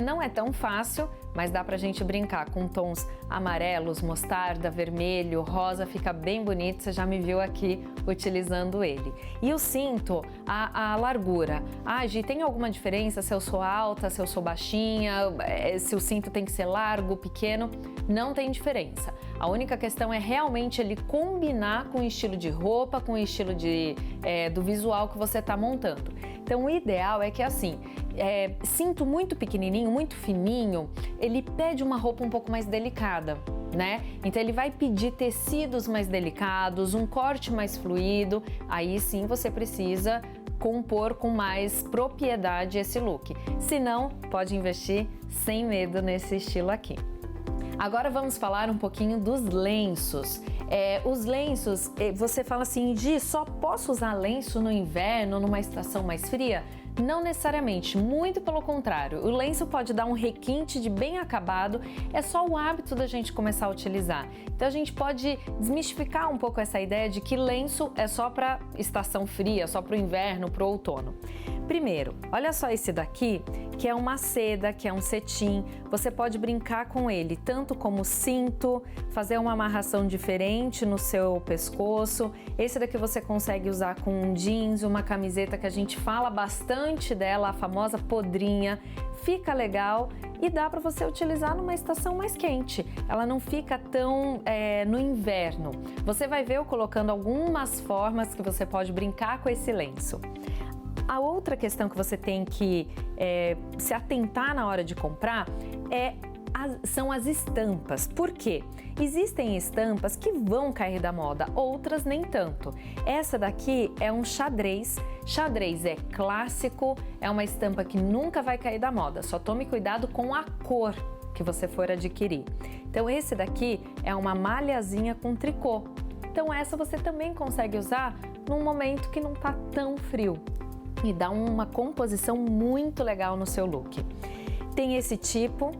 Não é tão fácil, mas dá pra gente brincar com tons amarelos, mostarda, vermelho, rosa, fica bem bonito. Você já me viu aqui utilizando ele. E o cinto, a largura. Gi, tem alguma diferença se eu sou alta, se eu sou baixinha, se o cinto tem que ser largo, pequeno? Não tem diferença. A única questão é realmente ele combinar com o estilo de roupa, com o estilo do visual que você está montando. Então, o ideal é que assim, cinto muito pequenininho, muito fininho, ele pede uma roupa um pouco mais delicada, né? Então, ele vai pedir tecidos mais delicados, um corte mais fluido, aí sim você precisa compor com mais propriedade esse look. Se não, pode investir sem medo nesse estilo aqui. Agora vamos falar um pouquinho dos lenços. Os lenços, você fala assim, Gi, só posso usar lenço no inverno, numa estação mais fria? Não necessariamente, muito pelo contrário. O lenço pode dar um requinte de bem acabado, é só o hábito da gente começar a utilizar. Então a gente pode desmistificar um pouco essa ideia de que lenço é só para estação fria, só para o inverno, para o outono. Primeiro, olha só esse daqui, que é uma seda, que é um cetim. Você pode brincar com ele, tanto como cinto, fazer uma amarração diferente no seu pescoço. Esse daqui você consegue usar com um jeans, uma camiseta que a gente fala bastante dela, a famosa podrinha. Fica legal e dá para você utilizar numa estação mais quente. Ela não fica tão no inverno. Você vai ver eu colocando algumas formas que você pode brincar com esse lenço. A outra questão que você tem que se atentar na hora de comprar são as estampas. Por quê? Existem estampas que vão cair da moda, outras nem tanto. Essa daqui é um xadrez. Xadrez é clássico, é uma estampa que nunca vai cair da moda. Só tome cuidado com a cor que você for adquirir. Então esse daqui é uma malhazinha com tricô. Então essa você também consegue usar num momento que não tá tão frio. E dá uma composição muito legal no seu look. Tem esse tipo,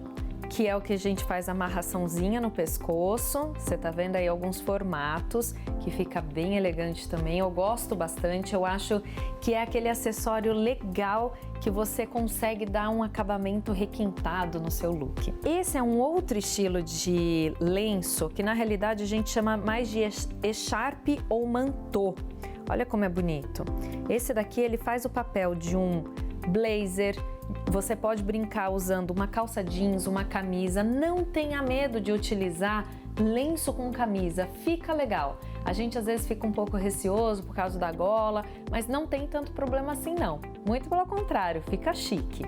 que é o que a gente faz a amarraçãozinha no pescoço. Você tá vendo aí alguns formatos, que fica bem elegante também. Eu gosto bastante, eu acho que é aquele acessório legal que você consegue dar um acabamento requintado no seu look. Esse é um outro estilo de lenço, que na realidade a gente chama mais de echarpe ou mantô. Olha como é bonito. Esse daqui ele faz o papel de um blazer. Você pode brincar usando uma calça jeans, uma camisa. Não tenha medo de utilizar lenço com camisa, fica legal. A gente às vezes fica um pouco receoso por causa da gola, mas não tem tanto problema assim não. Muito pelo contrário, fica chique.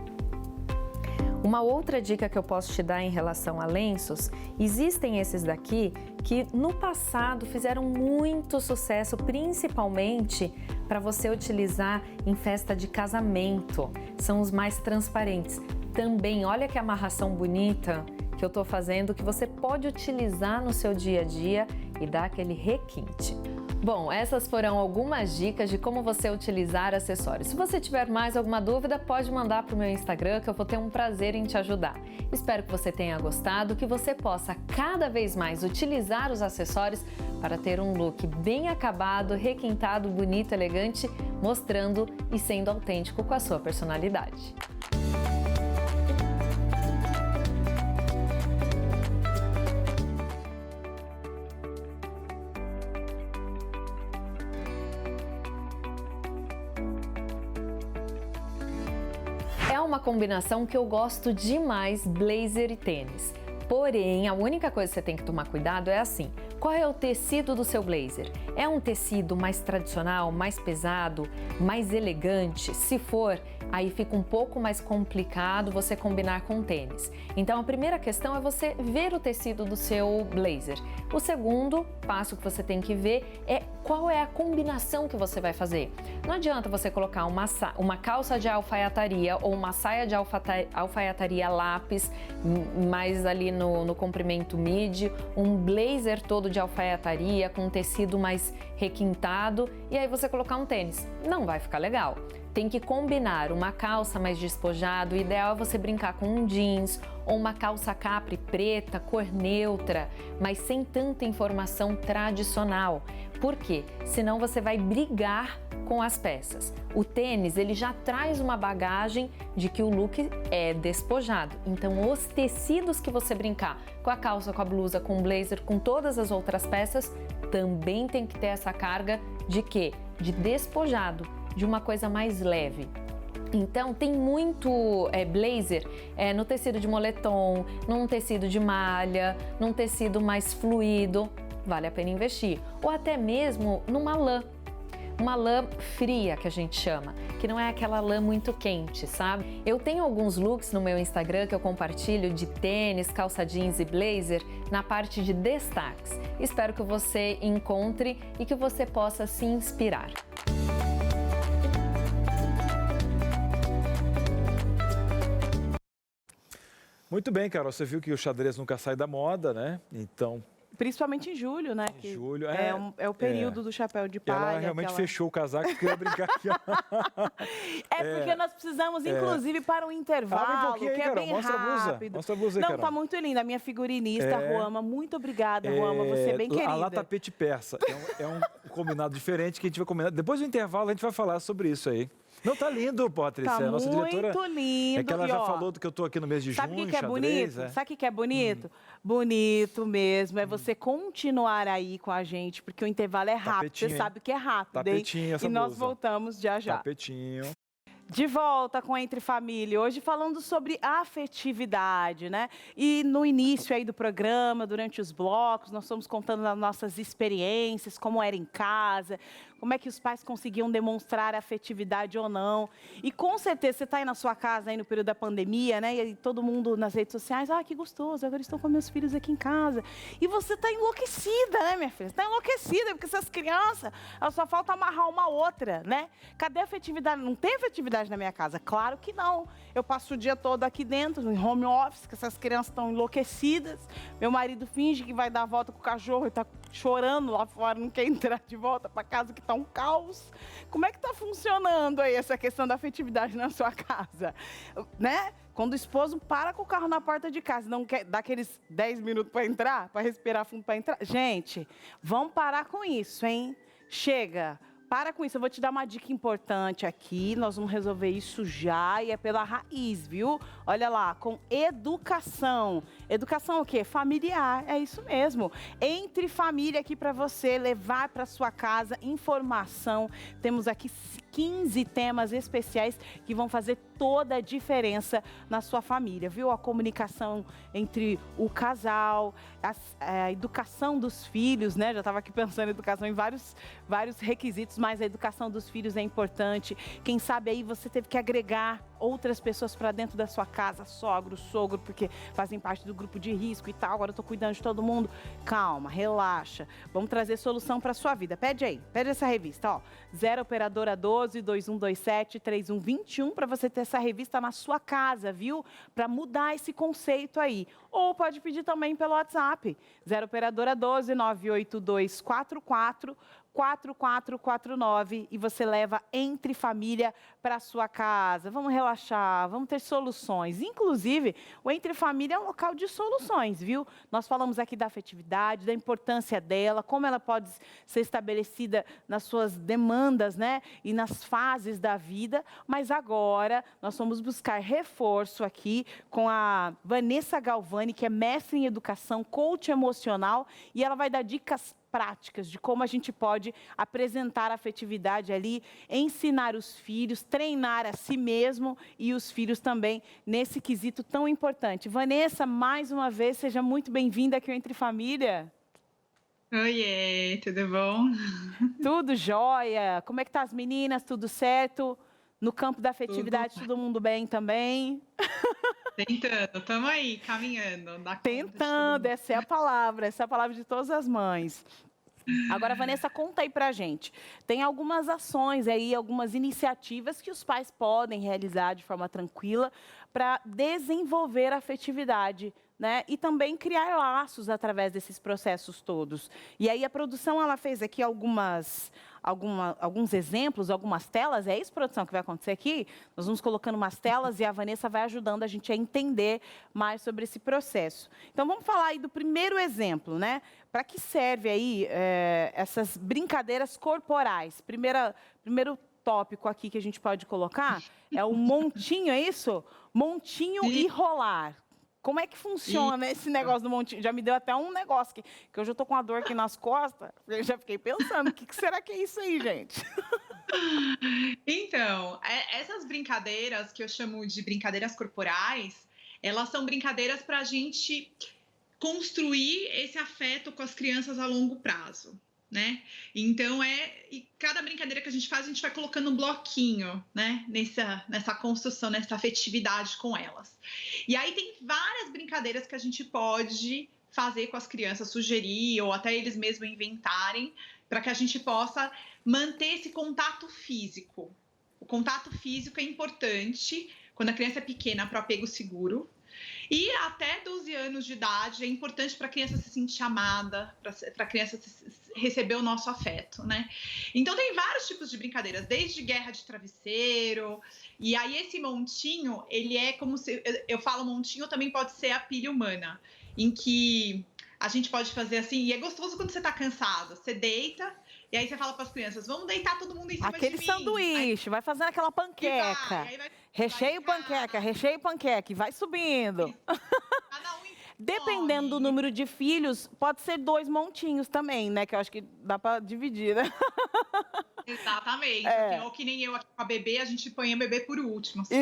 Uma outra dica que eu posso te dar em relação a lenços, existem esses daqui que no passado fizeram muito sucesso, principalmente para você utilizar em festa de casamento. São os mais transparentes. Também, olha que amarração bonita que eu tô fazendo, que você pode utilizar no seu dia a dia e dar aquele requinte. Bom, essas foram algumas dicas de como você utilizar acessórios. Se você tiver mais alguma dúvida, pode mandar para o meu Instagram, que eu vou ter um prazer em te ajudar. Espero que você tenha gostado, que você possa cada vez mais utilizar os acessórios para ter um look bem acabado, requintado, bonito, elegante, mostrando e sendo autêntico com a sua personalidade. É uma combinação que eu gosto demais, blazer e tênis. Porém, a única coisa que você tem que tomar cuidado é assim, qual é o tecido do seu blazer? É um tecido mais tradicional, mais pesado, mais elegante? Se for, aí fica um pouco mais complicado você combinar com tênis. Então, a primeira questão é você ver o tecido do seu blazer. O segundo passo que você tem que ver é qual é a combinação que você vai fazer. Não adianta você colocar uma calça de alfaiataria ou uma saia de alfaiataria lápis, mais ali no comprimento midi, um blazer todo de alfaiataria com tecido mais requintado e aí você colocar um tênis. Não vai ficar legal. tem que combinar uma calça mais despojada. O ideal é você brincar com um jeans ou uma calça capri preta, cor neutra, mas sem tanta informação tradicional. Por quê? Senão você vai brigar com as peças. O tênis, ele já traz uma bagagem de que o look é despojado. Então, os tecidos que você brincar com a calça, com a blusa, com o blazer, com todas as outras peças, também tem que ter essa carga de quê? De despojado, de uma coisa mais leve. Então, tem muito blazer no tecido de moletom, num tecido de malha, num tecido mais fluido, vale a pena investir. Ou até mesmo numa lã. Uma lã fria, que a gente chama, que não é aquela lã muito quente, sabe? Eu tenho alguns looks no meu Instagram que eu compartilho de tênis, calça jeans e blazer na parte de destaques. Espero que você encontre e que você possa se inspirar. Muito bem, Carol, você viu que o xadrez nunca sai da moda, né? Então... Principalmente em julho, né? Em julho, é o período do chapéu de palha. Ela realmente fechou o casaco, porque eu ia brincar aqui. Porque nós precisamos, inclusive, para um intervalo, Abre um pouquinho aí, que é Carol. bem Mostra rápido. Mostra a blusa aí, Não, Carol. tá muito linda. A minha figurinista, Ruama, muito obrigada, Ruama, você é bem querida. A lá tapete persa. É um combinado diferente que a gente vai combinar. Depois do intervalo, a gente vai falar sobre isso aí. Não, tá lindo, Patrícia. Tá Nossa diretora. muito lindo. É que ela já falou do que eu tô aqui no mês de junho. Sabe o que é xadrez, bonito? Sabe o que é bonito? Bonito mesmo. É você continuar aí com a gente, porque o intervalo é rápido. Tapetinho, você sabe que é rápido, tapetinho, hein? essa E nós blusa. voltamos já. Tapetinho. De volta com Entre Família, hoje falando sobre afetividade, né? E no início aí do programa, durante os blocos, nós fomos contando as nossas experiências, como era em casa, como é que os pais conseguiam demonstrar afetividade ou não. E com certeza, você está aí na sua casa, aí no período da pandemia, né? E todo mundo nas redes sociais, que gostoso, agora estou com meus filhos aqui em casa. E você está enlouquecida, né, minha filha? Você está enlouquecida, porque essas crianças, elas só falta amarrar uma outra, né? Cadê a afetividade? Não tem afetividade na minha casa? Claro que não. Eu passo o dia todo aqui dentro, em home office, que essas crianças estão enlouquecidas. Meu marido finge que vai dar a volta com o cachorro e está chorando lá fora, não quer entrar de volta para casa, que está um caos. Como é que está funcionando aí essa questão da afetividade na sua casa? Né? Quando o esposo para com o carro na porta de casa, não quer dar aqueles 10 minutos para entrar, para respirar fundo para entrar. Gente, vamos parar com isso, hein? Chega. Para com isso, eu vou te dar uma dica importante aqui, nós vamos resolver isso já e é pela raiz, viu? Olha lá, com educação. Educação o quê? Familiar, é isso mesmo. Entre família aqui para você levar para sua casa informação. Temos aqui 15 temas especiais que vão fazer toda a diferença na sua família, viu? A comunicação entre o casal, a educação dos filhos, né? Já estava aqui pensando em educação em vários requisitos, mas a educação dos filhos é importante. Quem sabe aí você teve que agregar outras pessoas para dentro da sua casa, sogra, sogro, porque fazem parte do grupo de risco e tal, agora eu estou cuidando de todo mundo. Calma, relaxa, vamos trazer solução para a sua vida. Pede aí, pede essa revista, ó, 0 Operadora 12 2127 3121 para você ter essa revista na sua casa, viu? Para mudar esse conceito aí. Ou pode pedir também pelo WhatsApp, 0 Operadora 12 98244 4449 e você leva Entre Família para sua casa. Vamos relaxar, vamos ter soluções. Inclusive, o Entre Família é um local de soluções, viu? Nós falamos aqui da afetividade, da importância dela, como ela pode ser estabelecida nas suas demandas, né? E nas fases da vida. Mas agora, nós vamos buscar reforço aqui com a Vanessa Galvani, que é mestre em educação, coach emocional, e ela vai dar dicas práticas de como a gente pode apresentar a afetividade ali, ensinar os filhos, treinar a si mesmo e os filhos também nesse quesito tão importante. Vanessa, mais uma vez, seja muito bem-vinda aqui ao Entre Família. Oiê, tudo bom? Tudo jóia. Como é que tá as meninas? Tudo certo? No campo da afetividade, todo mundo bem também? Tentando, estamos aí, caminhando. Tentando, essa é a palavra de todas as mães. Agora, Vanessa, conta aí pra gente. Tem algumas ações aí, algumas iniciativas que os pais podem realizar de forma tranquila para desenvolver a afetividade, né? E também criar laços através desses processos todos. E aí a produção, ela fez aqui algumas alguns exemplos, algumas telas. É isso, produção, que vai acontecer aqui? Nós vamos colocando umas telas e a Vanessa vai ajudando a gente a entender mais sobre esse processo. Então, vamos falar aí do primeiro exemplo, né? Para que serve aí essas brincadeiras corporais? Primeiro tópico aqui que a gente pode colocar é o montinho, é isso? Montinho e rolar. Como é que funciona esse negócio do montinho? Já me deu até um negócio que eu já tô com uma dor aqui nas costas. Eu já fiquei pensando, o que será que é isso aí, gente? Então, essas brincadeiras que eu chamo de brincadeiras corporais, elas são brincadeiras para a gente construir esse afeto com as crianças a longo prazo, né? Então, e cada brincadeira que a gente faz, a gente vai colocando um bloquinho, né? Nessa construção, nessa afetividade com elas. E aí tem várias brincadeiras que a gente pode fazer com as crianças, sugerir, ou até eles mesmos inventarem, para que a gente possa manter esse contato físico. O contato físico é importante quando a criança é pequena, para o apego seguro. E até 12 anos de idade é importante para a criança se sentir amada, para a criança receber o nosso afeto, né? Então tem vários tipos de brincadeiras, desde guerra de travesseiro, e aí esse montinho, ele é como se, eu falo montinho, também pode ser a pilha humana, em que a gente pode fazer assim, e é gostoso quando você tá cansado, você deita, e aí você fala para as crianças, vamos deitar todo mundo em cima Aquele de mim. sanduíche, vai fazendo aquela panqueca. Recheio panqueca, recheio panqueca, e vai subindo. Dependendo do número de filhos, pode ser 2 montinhos também, né? Que eu acho que dá para dividir, né? Exatamente. Ou que nem eu aqui com a bebê, a gente põe a bebê por último. Assim,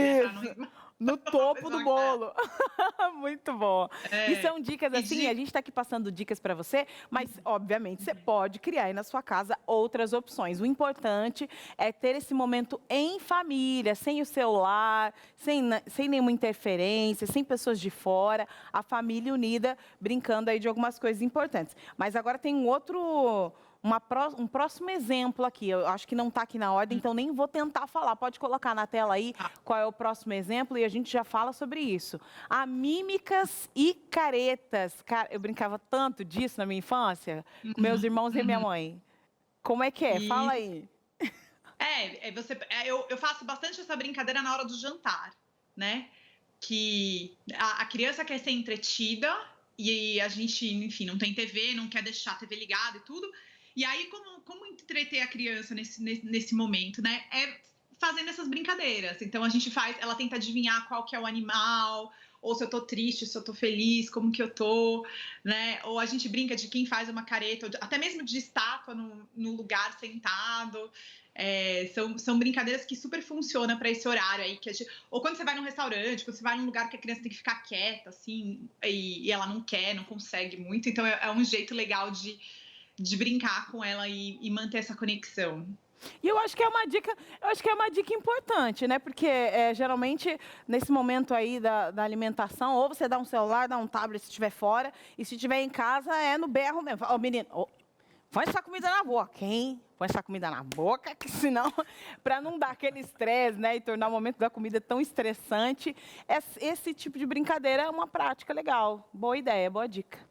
no topo do bolo. Muito bom. E são dicas assim, a gente está aqui passando dicas para você, mas, obviamente, você pode criar aí na sua casa outras opções. O importante é ter esse momento em família, sem o celular, sem nenhuma interferência, sem pessoas de fora, a família unida, brincando aí de algumas coisas importantes. Mas agora tem um próximo exemplo aqui. Eu acho que não está aqui na ordem, então nem vou tentar falar. Pode colocar na tela aí qual é o próximo exemplo e a gente já fala sobre isso. A mímicas e caretas. Cara, eu brincava tanto disso na minha infância, com meus irmãos e minha mãe. Como é que é? Fala aí. Eu faço bastante essa brincadeira na hora do jantar, né? Que a criança quer ser entretida e a gente, enfim, não tem TV, não quer deixar a TV ligada e tudo. E aí, como entreter a criança nesse momento, né? É fazendo essas brincadeiras. Então, ela tenta adivinhar qual que é o animal, ou se eu tô triste, se eu tô feliz, como que eu tô, né? Ou a gente brinca de quem faz uma careta, até mesmo de estátua no lugar sentado. São brincadeiras que super funcionam para esse horário aí. Ou quando você vai num restaurante, quando você vai num lugar que a criança tem que ficar quieta, assim, e ela não quer, não consegue muito. Então, é um jeito legal de brincar com ela e manter essa conexão. E eu acho que é uma dica importante, né? Porque geralmente nesse momento aí da alimentação, ou você dá um celular, dá um tablet se estiver fora, e se estiver em casa é no berro mesmo. Ó, menino, põe essa comida na boca, hein? Põe essa comida na boca, que senão, para não dar aquele estresse, né? E tornar o momento da comida tão estressante, esse tipo de brincadeira é uma prática legal. Boa ideia, boa dica.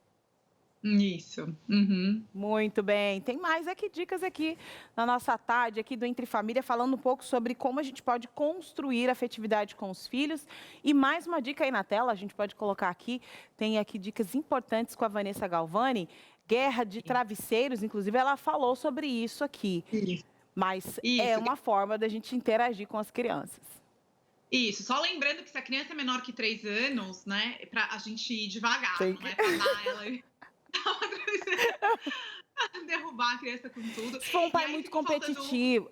Isso. Uhum. Muito bem. Tem mais dicas aqui na nossa tarde, aqui do Entre Família, falando um pouco sobre como a gente pode construir afetividade com os filhos. E mais uma dica aí na tela, a gente pode colocar aqui. Tem aqui dicas importantes com a Vanessa Galvani. Guerra de travesseiros, inclusive ela falou sobre isso aqui. Isso. Mas é uma forma da gente interagir com as crianças. Isso, só lembrando que se a criança é menor que 3 anos, né, é pra a gente ir devagar, Sim. não é pra dar ela... derrubar a criança com tudo. Se for um pai muito competitivo.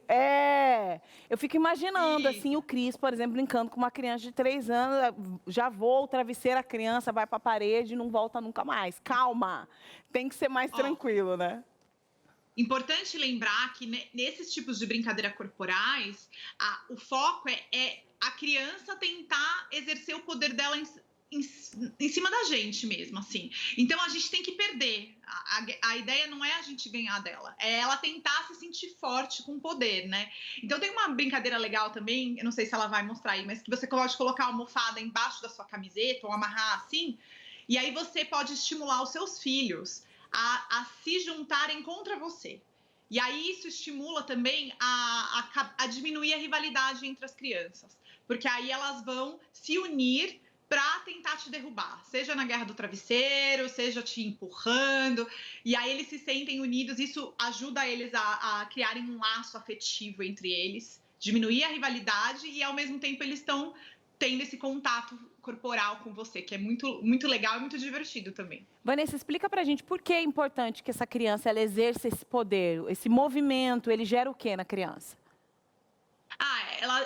Eu fico imaginando, assim, o Cris, por exemplo, brincando com uma criança de 3 anos, já voa o travesseiro, a criança vai para a parede e não volta nunca mais. Calma, tem que ser mais tranquilo, né? Importante lembrar que nesses tipos de brincadeira corporais, o foco é a criança tentar exercer o poder dela em cima da gente mesmo, assim. Então, a gente tem que perder. A ideia não é a gente ganhar dela, é ela tentar se sentir forte com poder, né? Então, tem uma brincadeira legal também, eu não sei se ela vai mostrar aí, mas que você pode colocar a almofada embaixo da sua camiseta ou amarrar assim, e aí você pode estimular os seus filhos a se juntarem contra você. E aí isso estimula também a diminuir a rivalidade entre as crianças, porque aí elas vão se unir para tentar te derrubar, seja na guerra do travesseiro, seja te empurrando, e aí eles se sentem unidos, isso ajuda eles a criarem um laço afetivo entre eles, diminuir a rivalidade e ao mesmo tempo eles estão tendo esse contato corporal com você, que é muito, muito legal e muito divertido também. Vanessa, explica pra gente por que é importante que essa criança ela exerça esse poder, esse movimento, ele gera o que na criança?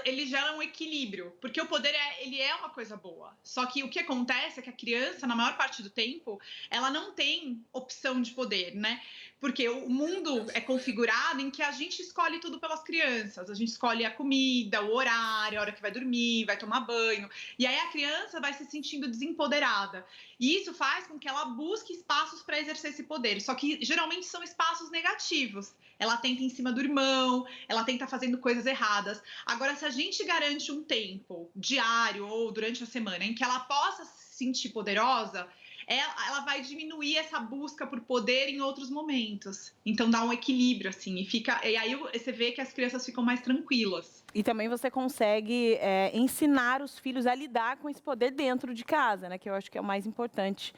Ele gera um equilíbrio, porque o poder ele é uma coisa boa. Só que o que acontece é que a criança, na maior parte do tempo, ela não tem opção de poder, né? Porque o mundo é configurado em que a gente escolhe tudo pelas crianças. A gente escolhe a comida, o horário, a hora que vai dormir, vai tomar banho. E aí a criança vai se sentindo desempoderada. E isso faz com que ela busque espaços para exercer esse poder. Só que geralmente são espaços negativos. Ela tenta em cima do irmão, ela tenta fazendo coisas erradas. Agora, se a gente garante um tempo diário ou durante a semana em que ela possa se sentir poderosa, ela vai diminuir essa busca por poder em outros momentos. Então dá um equilíbrio, assim, e aí você vê que as crianças ficam mais tranquilas. E também você consegue ensinar os filhos a lidar com esse poder dentro de casa, né? Que eu acho que é o mais importante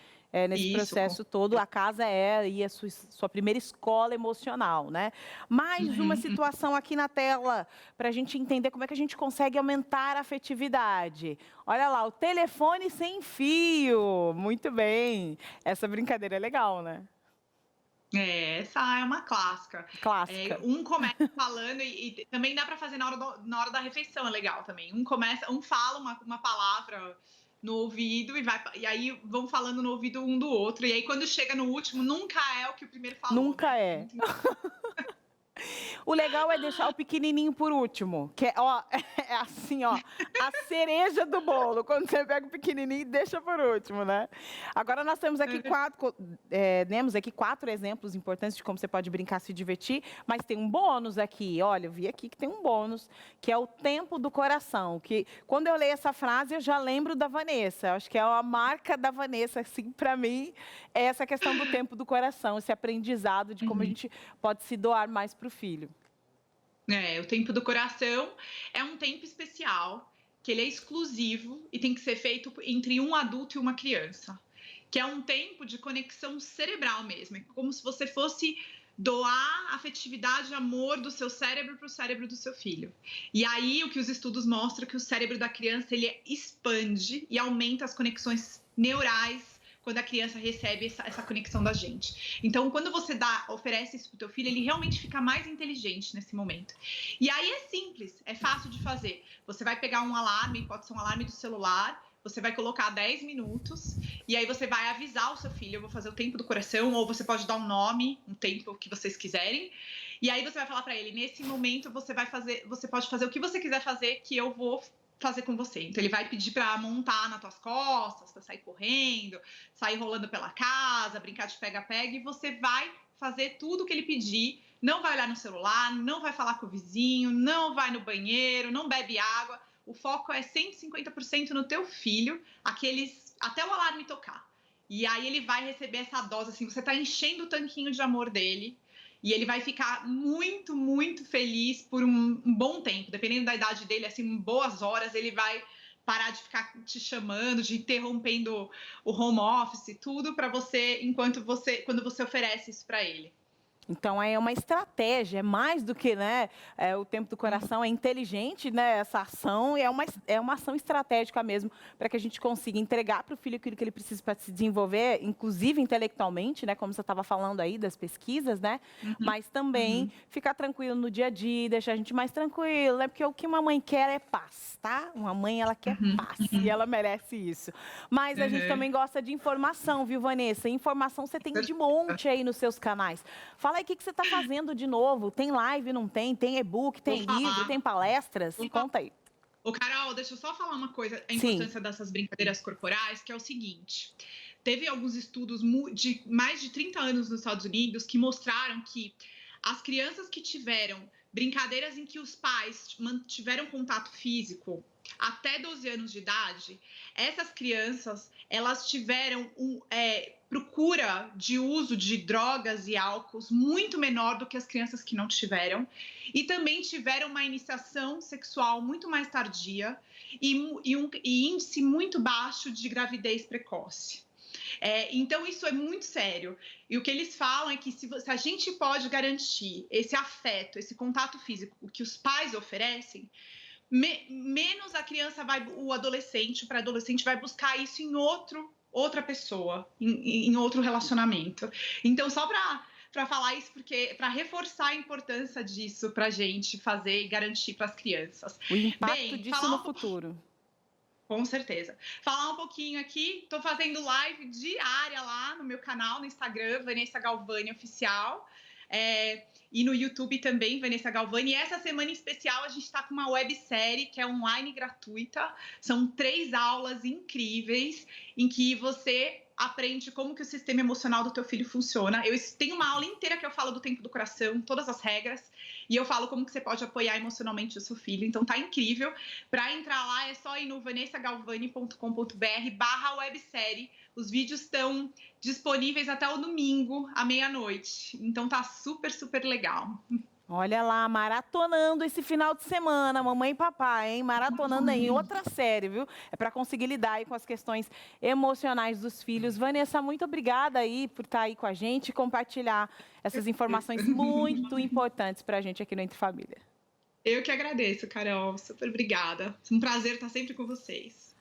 nesse processo todo. A casa é aí a sua primeira escola emocional, né? Mais uma situação aqui na tela para a gente entender como é que a gente consegue aumentar a afetividade. Olha lá, o telefone sem fio. Muito bem. Essa brincadeira é legal, né? Essa é uma clássica. Um começa falando e também dá para fazer na hora da refeição, é legal também. Um fala uma palavra no ouvido e aí vão falando no ouvido um do outro. E aí quando chega no último, nunca é o que o primeiro falou. Nunca é. O legal é deixar o pequenininho por último, que é assim, ó, a cereja do bolo, quando você pega o pequenininho e deixa por último, né? Agora nós temos aqui quatro exemplos importantes de como você pode brincar, se divertir, mas tem um bônus aqui, olha, eu vi aqui que tem um bônus, que é o tempo do coração, que quando eu leio essa frase eu já lembro da Vanessa, eu acho que é a marca da Vanessa, assim, pra mim, é essa questão do tempo do coração, esse aprendizado de como a gente pode se doar mais pro filho. O tempo do coração é um tempo especial, que ele é exclusivo e tem que ser feito entre um adulto e uma criança, que é um tempo de conexão cerebral mesmo, é como se você fosse doar afetividade e amor do seu cérebro para o cérebro do seu filho. E aí o que os estudos mostram é que o cérebro da criança ele expande e aumenta as conexões neurais quando a criança recebe essa conexão da gente. Então, quando você oferece isso pro teu filho, ele realmente fica mais inteligente nesse momento. E aí é simples, é fácil de fazer. Você vai pegar um alarme, pode ser um alarme do celular, você vai colocar 10 minutos, e aí você vai avisar o seu filho, eu vou fazer o tempo do coração, ou você pode dar um nome, um tempo que vocês quiserem, e aí você vai falar para ele, nesse momento você pode fazer o que você quiser fazer, que eu vou fazer com você. Então ele vai pedir para montar nas tuas costas, para sair correndo, sair rolando pela casa, brincar de pega-pega, e você vai fazer tudo o que ele pedir, não vai olhar no celular, não vai falar com o vizinho, não vai no banheiro, não bebe água. O foco é 150% no teu filho, até o alarme tocar. E aí ele vai receber essa dose, assim, você tá enchendo o tanquinho de amor dele, e ele vai ficar muito, muito feliz por um bom tempo. Dependendo da idade dele, assim, boas horas, ele vai parar de ficar te chamando, de interrompendo o home office, tudo para você, quando você oferece isso para ele. Então, é uma estratégia, é mais do que, né, o tempo do coração, é inteligente, né, essa ação, é uma ação estratégica mesmo, para que a gente consiga entregar para o filho aquilo que ele precisa para se desenvolver, inclusive intelectualmente, né, como você estava falando aí das pesquisas, né, mas também ficar tranquilo no dia a dia, deixar a gente mais tranquilo, né, porque o que uma mãe quer é paz, tá? Uma mãe, ela quer paz, e ela merece isso. Mas a gente também gosta de informação, viu, Vanessa? Informação você tem de monte aí nos seus canais. Fala aí o que você está fazendo de novo. Tem live, não tem? Tem e-book, tem livro, tem palestras? Conta aí. Carol, deixa eu só falar uma coisa. A importância dessas brincadeiras corporais, que é o seguinte. Teve alguns estudos de mais de 30 anos nos Estados Unidos que mostraram que as crianças que tiveram brincadeiras em que os pais mantiveram contato físico até 12 anos de idade, essas crianças, elas tiveram procura de uso de drogas e álcools muito menor do que as crianças que não tiveram, e também tiveram uma iniciação sexual muito mais tardia e índice muito baixo de gravidez precoce. Então, isso é muito sério. E o que eles falam é que se a gente pode garantir esse afeto, esse contato físico que os pais oferecem, menos a criança o adolescente, o pré-adolescente vai buscar isso em outra pessoa, em outro relacionamento. Então, só para falar isso, porque para reforçar a importância disso para a gente fazer e garantir para as crianças. O impacto disso no futuro. Com certeza. Falar um pouquinho aqui, estou fazendo live diária lá no meu canal, no Instagram, Vanessa Galvani Oficial, e no YouTube também, Vanessa Galvani. E essa semana em especial a gente está com uma websérie que é online gratuita. São 3 aulas incríveis em que você aprende como que o sistema emocional do teu filho funciona. Eu tenho uma aula inteira que eu falo do tempo do coração, todas as regras, e eu falo como que você pode apoiar emocionalmente o seu filho. Então tá incrível. Para entrar lá é só ir no vanessagalvani.com.br/websérie. Os vídeos estão disponíveis até o domingo, à meia-noite. Então tá super, super legal. Olha lá, maratonando esse final de semana, mamãe e papai, hein? Maratonando em outra série, viu? É para conseguir lidar aí com as questões emocionais dos filhos. Vanessa, muito obrigada aí por estar aí com a gente e compartilhar essas informações muito importantes para a gente aqui no Entre Família. Eu que agradeço, Carol. Super obrigada. Um prazer estar sempre com vocês.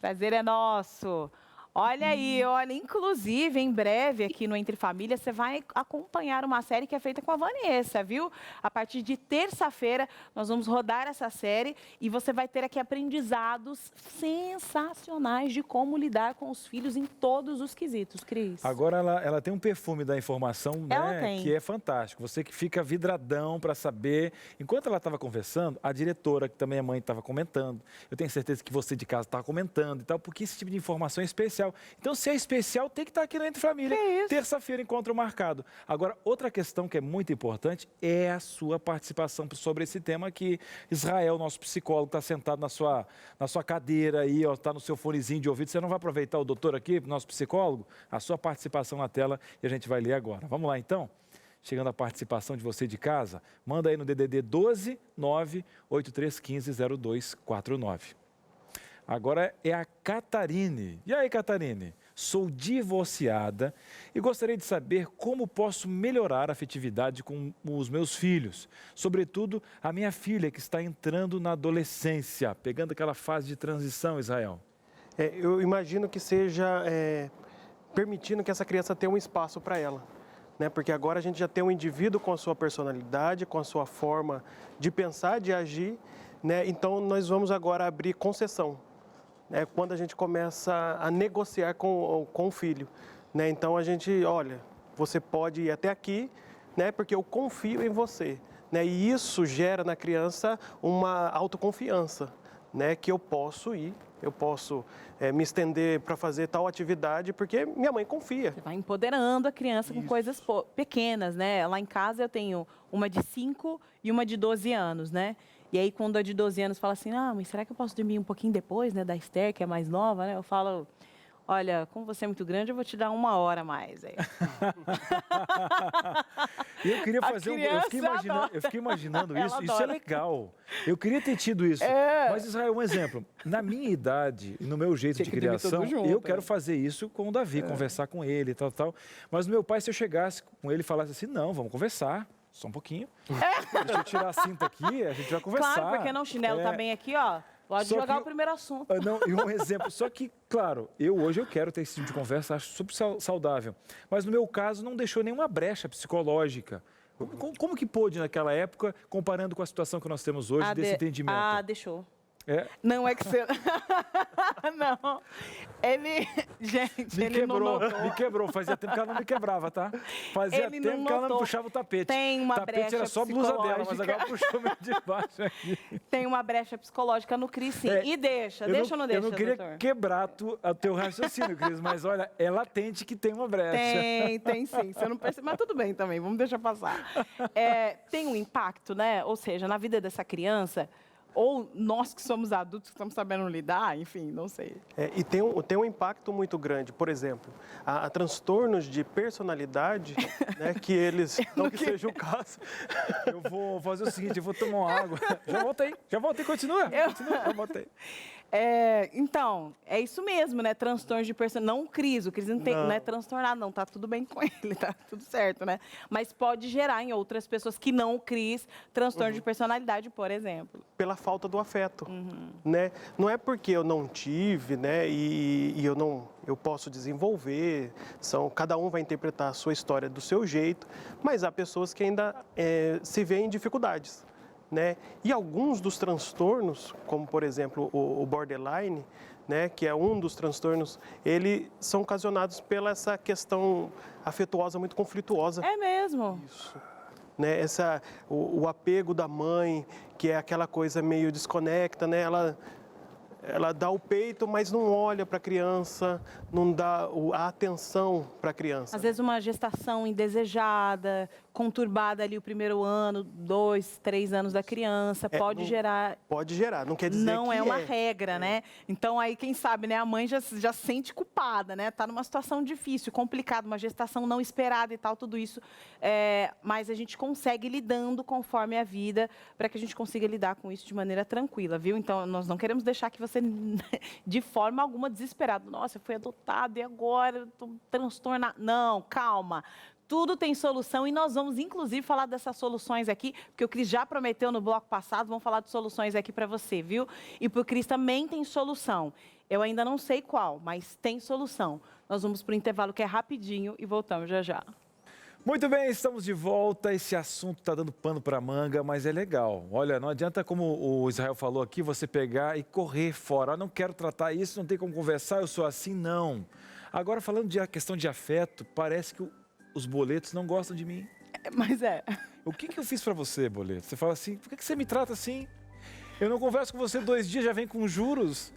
Prazer é nosso. Olha aí, olha, inclusive, em breve aqui no Entre Família, você vai acompanhar uma série que é feita com a Vanessa, viu? A partir de terça-feira, nós vamos rodar essa série e você vai ter aqui aprendizados sensacionais de como lidar com os filhos em todos os quesitos, Cris. Agora ela tem um perfume da informação, né, que é fantástico. Você que fica vidradão para saber. Enquanto ela estava conversando, a diretora, que também é mãe, estava comentando. Eu tenho certeza que você de casa estava comentando e tal, porque esse tipo de informação é especial. Então, se é especial, tem que estar aqui no Entre Família. Terça-feira, encontro marcado. Agora, outra questão que é muito importante é a sua participação sobre esse tema aqui. Israel, nosso psicólogo, está sentado na sua cadeira aí, está no seu fonezinho de ouvido. Você não vai aproveitar o doutor aqui, nosso psicólogo? A sua participação na tela e a gente vai ler agora. Vamos lá, então? Chegando a participação de você de casa, manda aí no DDD 12 98315 0249. Agora é a Catarine. E aí, Catarine? Sou divorciada e gostaria de saber como posso melhorar a afetividade com os meus filhos. Sobretudo, a minha filha, que está entrando na adolescência, pegando aquela fase de transição, Israel. Eu imagino que seja permitindo que essa criança tenha um espaço para ela. Né? Porque agora a gente já tem um indivíduo com a sua personalidade, com a sua forma de pensar, de agir. Né? Então, nós vamos agora abrir concessão. Quando a gente começa a negociar com o filho. Né? Então, a gente, olha, você pode ir até aqui, né? Porque eu confio em você. Né? E isso gera na criança uma autoconfiança, né? Que eu posso ir, eu posso me estender para fazer tal atividade, porque minha mãe confia. Você vai empoderando a criança com coisas pequenas, né? Lá em casa eu tenho uma de 5 e uma de 12 anos, né? E aí, quando a de 12 anos fala assim, mas será que eu posso dormir um pouquinho depois, né, da Esther, que é mais nova, né? Eu falo, olha, como você é muito grande, eu vou te dar 1 hora mais. Aí. Eu queria fazer eu fiquei imaginando isso. Isso é legal. Eu queria ter tido isso. Mas, Israel, um exemplo. Na minha idade e no meu jeito de criação, eu quero fazer isso com o Davi, conversar com ele e tal. Mas o meu pai, se eu chegasse com ele e falasse assim, não, vamos conversar. Só um pouquinho. Deixa eu tirar a cinta aqui, a gente vai conversar. Claro, porque não, o chinelo tá bem aqui, ó. Pode jogar o primeiro assunto. Não, e um exemplo. Só que, claro, hoje eu quero ter esse tipo de conversa, acho super saudável. Mas no meu caso, não deixou nenhuma brecha psicológica. Como que pôde naquela época, comparando com a situação que nós temos hoje, desse entendimento? Deixou. Não é que você... Não. Ele... Gente, ele não notou. Me quebrou. Fazia tempo que ela não me quebrava, tá? Fazia tempo que ela não me puxava o tapete. Tem uma brecha. O tapete era só a blusa dela, mas agora puxou meio de baixo aqui. Tem uma brecha psicológica no Cris, sim. E deixa ou não deixa, eu não queria doutor? quebrar o teu raciocínio, Cris, mas olha, é latente que tem uma brecha. Tem sim. Você não percebe, mas tudo bem também, vamos deixar passar. Tem um impacto, né? Ou seja, na vida dessa criança, ou nós que somos adultos que estamos sabendo lidar, enfim, não sei. E tem um impacto muito grande. Por exemplo, há transtornos de personalidade, né, que eles, não que seja o caso. Eu vou fazer o seguinte, eu vou tomar uma água. Já voltei, continua. Já voltei. Então, é isso mesmo, né? Transtornos de personalidade. Não o Cris não é transtornado, não. Tá tudo bem com ele, tá tudo certo, né? Mas pode gerar em outras pessoas que não o Cris, transtorno de personalidade, por exemplo. Pela falta do afeto, né? Não é porque eu não tive, né? E eu posso desenvolver. Cada um vai interpretar a sua história do seu jeito, mas há pessoas que ainda se veem em dificuldades. Né? E alguns dos transtornos, como por exemplo o borderline, né, que é um dos transtornos, eles são ocasionados pela essa questão afetuosa muito conflituosa. É mesmo? Isso. Né? O apego da mãe, que é aquela coisa meio desconecta, né? Ela dá o peito, mas não olha para a criança, não dá a atenção para a criança. Às vezes uma gestação indesejada, conturbada ali o primeiro ano, 2, 3 anos da criança, pode gerar... Pode gerar, não quer dizer que não é uma regra, né? Então aí, quem sabe, né, a mãe já se sente culpada, né? Tá numa situação difícil, complicada, uma gestação não esperada e tal, tudo isso. Mas a gente consegue ir lidando conforme a vida, para que a gente consiga lidar com isso de maneira tranquila, viu? Então, nós não queremos deixar que você, de forma alguma, desesperado. Nossa, eu fui adotado e agora eu tô transtornado. Não, calma. Tudo tem solução e nós vamos, inclusive, falar dessas soluções aqui, porque o Cris já prometeu no bloco passado, vamos falar de soluções aqui para você, viu? E para o Cris também tem solução. Eu ainda não sei qual, mas tem solução. Nós vamos para o intervalo que é rapidinho e voltamos já já. Muito bem, estamos de volta. Esse assunto está dando pano para manga, mas é legal. Olha, não adianta, como o Israel falou aqui, você pegar e correr fora. Eu não quero tratar isso, não tem como conversar, eu sou assim, não. Agora, falando de questão de afeto, parece que os boletos não gostam de mim. Mas O que eu fiz para você, boleto? Você fala assim, por que você me trata assim? Eu não converso com você 2 dias, já vem com juros.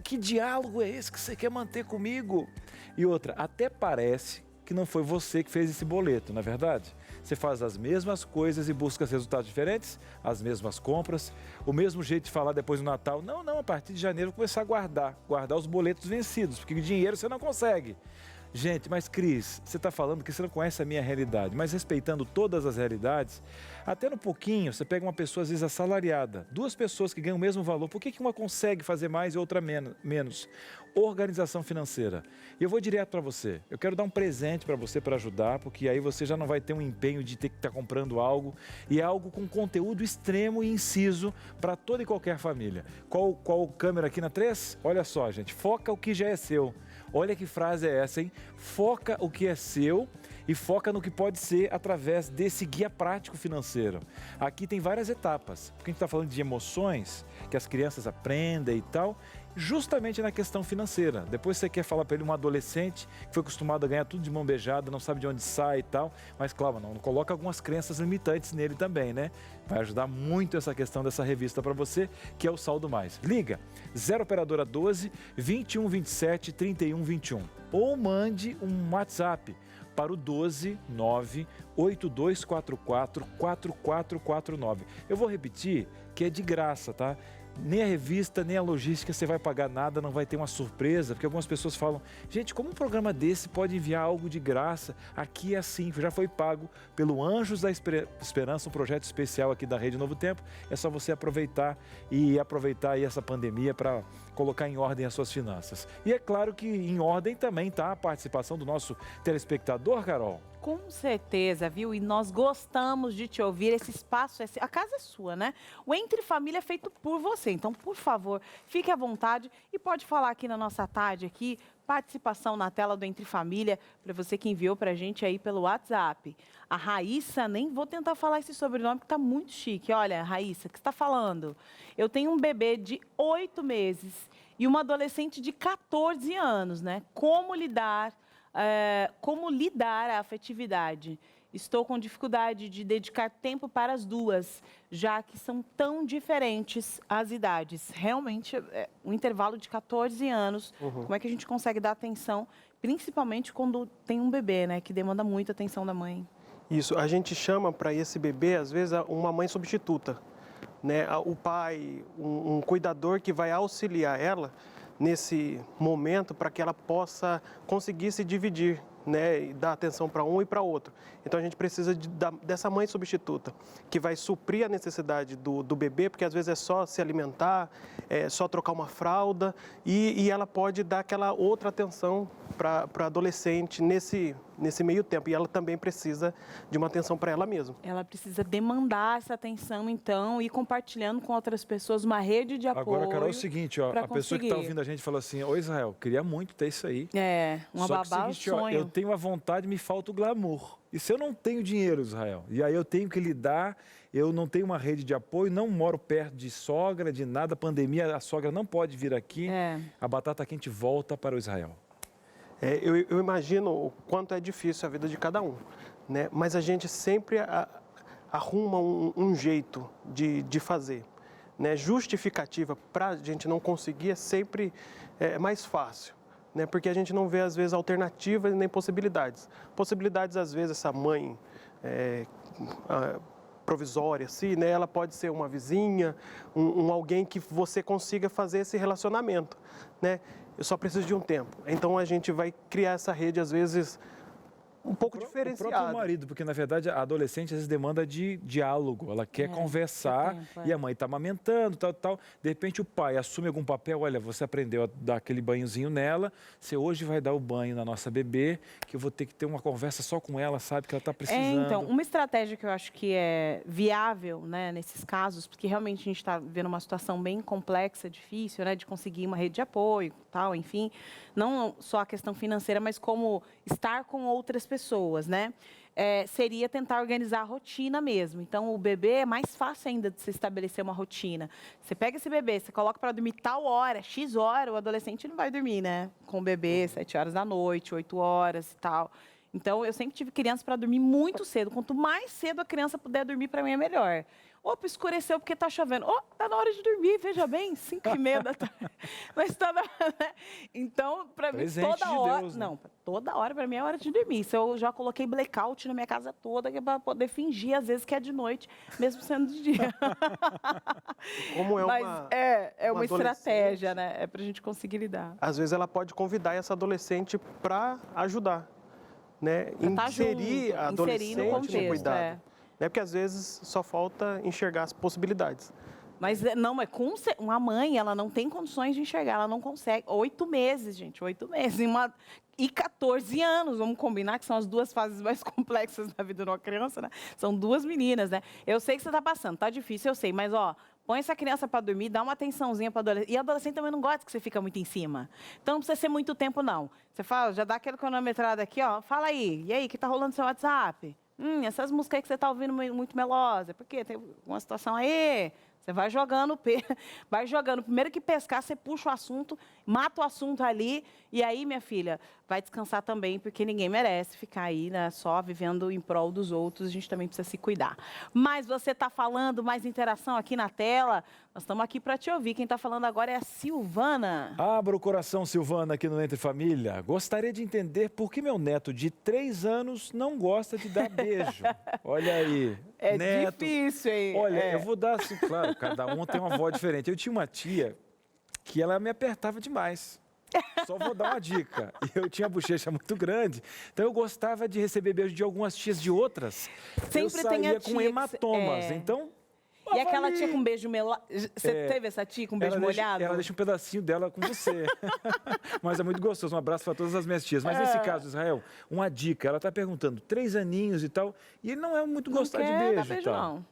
Que diálogo é esse que você quer manter comigo? E outra, até parece que não foi você que fez esse boleto, não é verdade? Você faz as mesmas coisas e busca resultados diferentes, as mesmas compras, o mesmo jeito de falar depois do Natal. Não, a partir de janeiro eu vou começar a guardar os boletos vencidos, porque dinheiro você não consegue. Gente, mas Cris, você está falando que você não conhece a minha realidade, mas respeitando todas as realidades, até no pouquinho, você pega uma pessoa às vezes assalariada, 2 pessoas que ganham o mesmo valor, por que uma consegue fazer mais e outra menos? Organização financeira. E eu vou direto para você, eu quero dar um presente para você para ajudar, porque aí você já não vai ter um empenho de ter que estar comprando algo, e é algo com conteúdo extremo e inciso para toda e qualquer família. Qual câmera aqui na 3? Olha só, gente, foca o que já é seu. Olha que frase é essa, hein? Foca o que é seu e foca no que pode ser através desse guia prático financeiro. Aqui tem várias etapas, porque a gente está falando de emoções, que as crianças aprendem e tal, justamente na questão financeira. Depois você quer falar para ele um adolescente que foi acostumado a ganhar tudo de mão beijada, não sabe de onde sai e tal, mas claro, não coloca algumas crenças limitantes nele também, né? Vai ajudar muito essa questão dessa revista para você, que é o Saldo Mais. Liga 0 operadora 12 21 27 31 21 ou mande um WhatsApp para o 12 9 8244 4449. Eu vou repetir que é de graça, tá? Nem a revista, nem a logística você vai pagar nada, não vai ter uma surpresa, porque algumas pessoas falam, gente, como um programa desse pode enviar algo de graça? Aqui é assim, já foi pago pelo Anjos da Esperança, um projeto especial aqui da Rede Novo Tempo, é só você aproveitar aí essa pandemia para colocar em ordem as suas finanças. E é claro que em ordem também está a participação do nosso telespectador, Carol. Com certeza, viu? E nós gostamos de te ouvir. Esse espaço, a casa é sua, né? O Entre Família é feito por você. Então, por favor, fique à vontade e pode falar aqui na nossa tarde aqui participação na tela do Entre Família, para você que enviou para a gente aí pelo WhatsApp. A Raíssa, nem vou tentar falar esse sobrenome, que está muito chique. Olha, Raíssa, o que você está falando? Eu tenho um bebê de 8 meses e uma adolescente de 14 anos, né? Como lidar a afetividade? Estou com dificuldade de dedicar tempo para as duas, já que são tão diferentes as idades. Realmente, um intervalo de 14 anos, como é que a gente consegue dar atenção, principalmente quando tem um bebê, né, que demanda muita atenção da mãe? Isso, a gente chama para esse bebê, às vezes, uma mãe substituta, né? O pai, um cuidador que vai auxiliar ela nesse momento para que ela possa conseguir se dividir, né, e dar atenção para um e para outro. Então a gente precisa dessa mãe substituta, que vai suprir a necessidade do bebê, porque às vezes é só se alimentar, é só trocar uma fralda, e ela pode dar aquela outra atenção para a adolescente nesse meio tempo. E ela também precisa de uma atenção para ela mesma. Ela precisa demandar essa atenção, então, e compartilhando com outras pessoas uma rede de apoio. Agora, Carol, é o seguinte, ó, a pessoa que está ouvindo a gente falou assim, ô Israel, queria muito ter isso aí. Uma Só babá que é o seguinte, sonho. ó, eu tenho a vontade, me falta o glamour. E se eu não tenho dinheiro, Israel, e aí eu tenho que lidar, eu não tenho uma rede de apoio, não moro perto de sogra, de nada, pandemia, a sogra não pode vir aqui, a batata quente volta para o Israel. Eu imagino o quanto é difícil a vida de cada um, né? Mas a gente sempre arruma um jeito de fazer, né? Justificativa para a gente não conseguir é sempre mais fácil, né? Porque a gente não vê, às vezes, alternativas nem possibilidades. Possibilidades, às vezes, essa mãe provisória, assim, né? Ela pode ser uma vizinha, alguém que você consiga fazer esse relacionamento, né? Eu só preciso de um tempo. Então a gente vai criar essa rede, às vezes, um pouco diferenciada. O próprio marido, porque na verdade a adolescente às vezes demanda de diálogo, ela quer conversar e a mãe está amamentando, tal. De repente o pai assume algum papel, olha, você aprendeu a dar aquele banhozinho nela, você hoje vai dar o banho na nossa bebê, que eu vou ter que ter uma conversa só com ela, sabe, que ela está precisando. Então, uma estratégia que eu acho que é viável, né, nesses casos, porque realmente a gente está vivendo uma situação bem complexa, difícil, né, de conseguir uma rede de apoio, tal, enfim, não só a questão financeira, mas como estar com outras pessoas, né? Seria tentar organizar a rotina mesmo. Então, o bebê é mais fácil ainda de se estabelecer uma rotina. Você pega esse bebê, você coloca para dormir tal hora, X hora, o adolescente não vai dormir, né? Com o bebê, 7 horas da noite, 8 horas e tal. Então, eu sempre tive criança para dormir muito cedo. Quanto mais cedo a criança puder dormir, para mim é melhor. Opa, escureceu porque tá chovendo. Tá na hora de dormir, veja bem, 5h30 da tarde. Mas tá na hora, né? Então, para mim, toda hora... Deus, né? Não, toda hora para mim é hora de dormir. Isso eu já coloquei blackout na minha casa toda, que é para poder fingir, às vezes, que é de noite, mesmo sendo de dia. Como Mas uma estratégia, né? É pra gente conseguir lidar. Às vezes ela pode convidar essa adolescente para ajudar, né? Inserir a adolescente no contexto, no cuidado. Porque às vezes só falta enxergar as possibilidades. Mas não, com uma mãe, ela não tem condições de enxergar, ela não consegue. 8 meses, gente, 8 meses. E 14 anos, vamos combinar que são as duas fases mais complexas da vida de uma criança, né? São duas meninas, né? Eu sei que você está passando, tá difícil, eu sei, mas ó, põe essa criança para dormir, dá uma atençãozinha para adolescente. E a adolescente também não gosta que você fica muito em cima. Então não precisa ser muito tempo, não. Você fala, já dá aquela cronometrada aqui, ó, fala aí, e aí, que tá rolando no seu WhatsApp? Essas músicas aí que você está ouvindo muito melosa, porque tem uma situação aí, você vai jogando, vai jogando. Primeiro que pescar, você puxa o assunto, mata o assunto ali, e aí, minha filha, vai descansar também, porque ninguém merece ficar aí, né, só vivendo em prol dos outros, a gente também precisa se cuidar. Mas você está falando, mais interação aqui na tela, nós estamos aqui para te ouvir. Quem está falando agora é a Silvana. Abra o coração, Silvana, aqui no Entre Família. Gostaria de entender por que meu neto de 3 anos não gosta de dar beijo. Olha aí. É neto. Difícil, hein? Olha, eu vou dar assim, claro, cada um tem uma voz diferente. Eu tinha uma tia que ela me apertava demais. Só vou dar uma dica. Eu tinha a bochecha muito grande, então eu gostava de receber beijo de algumas tias de outras. Sempre eu saía tem a com hematomas, então... E aquela tia com beijo melado? Você teve essa tia com beijo molhado? Ela deixa um pedacinho dela com você. Mas é muito gostoso. Um abraço para todas as minhas tias. Mas nesse caso, Israel, uma dica. Ela está perguntando, 3 aninhos e tal, e ele não é muito gostar de beijo. Beijo não.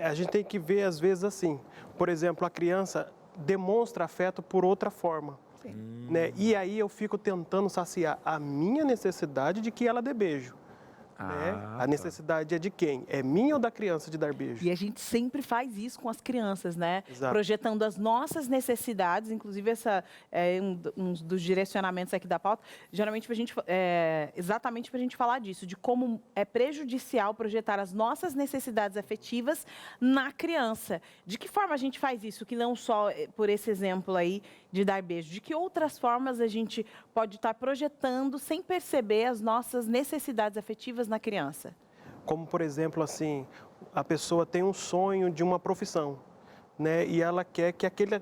A gente tem que ver, às vezes, assim. Por exemplo, a criança demonstra afeto por outra forma. Né? E aí eu fico tentando saciar a minha necessidade de que ela dê beijo. Né? A necessidade é de quem? É minha ou da criança de dar beijo? E a gente sempre faz isso com as crianças, né? Exato. Projetando as nossas necessidades, inclusive essa é um dos direcionamentos aqui da pauta, geralmente exatamente para a gente falar disso, de como é prejudicial projetar as nossas necessidades afetivas na criança. De que forma a gente faz isso? Que não só por esse exemplo aí de dar beijo, de que outras formas a gente pode estar projetando sem perceber as nossas necessidades afetivas na criança? Como, por exemplo, assim, a pessoa tem um sonho de uma profissão, né? E ela quer que aquele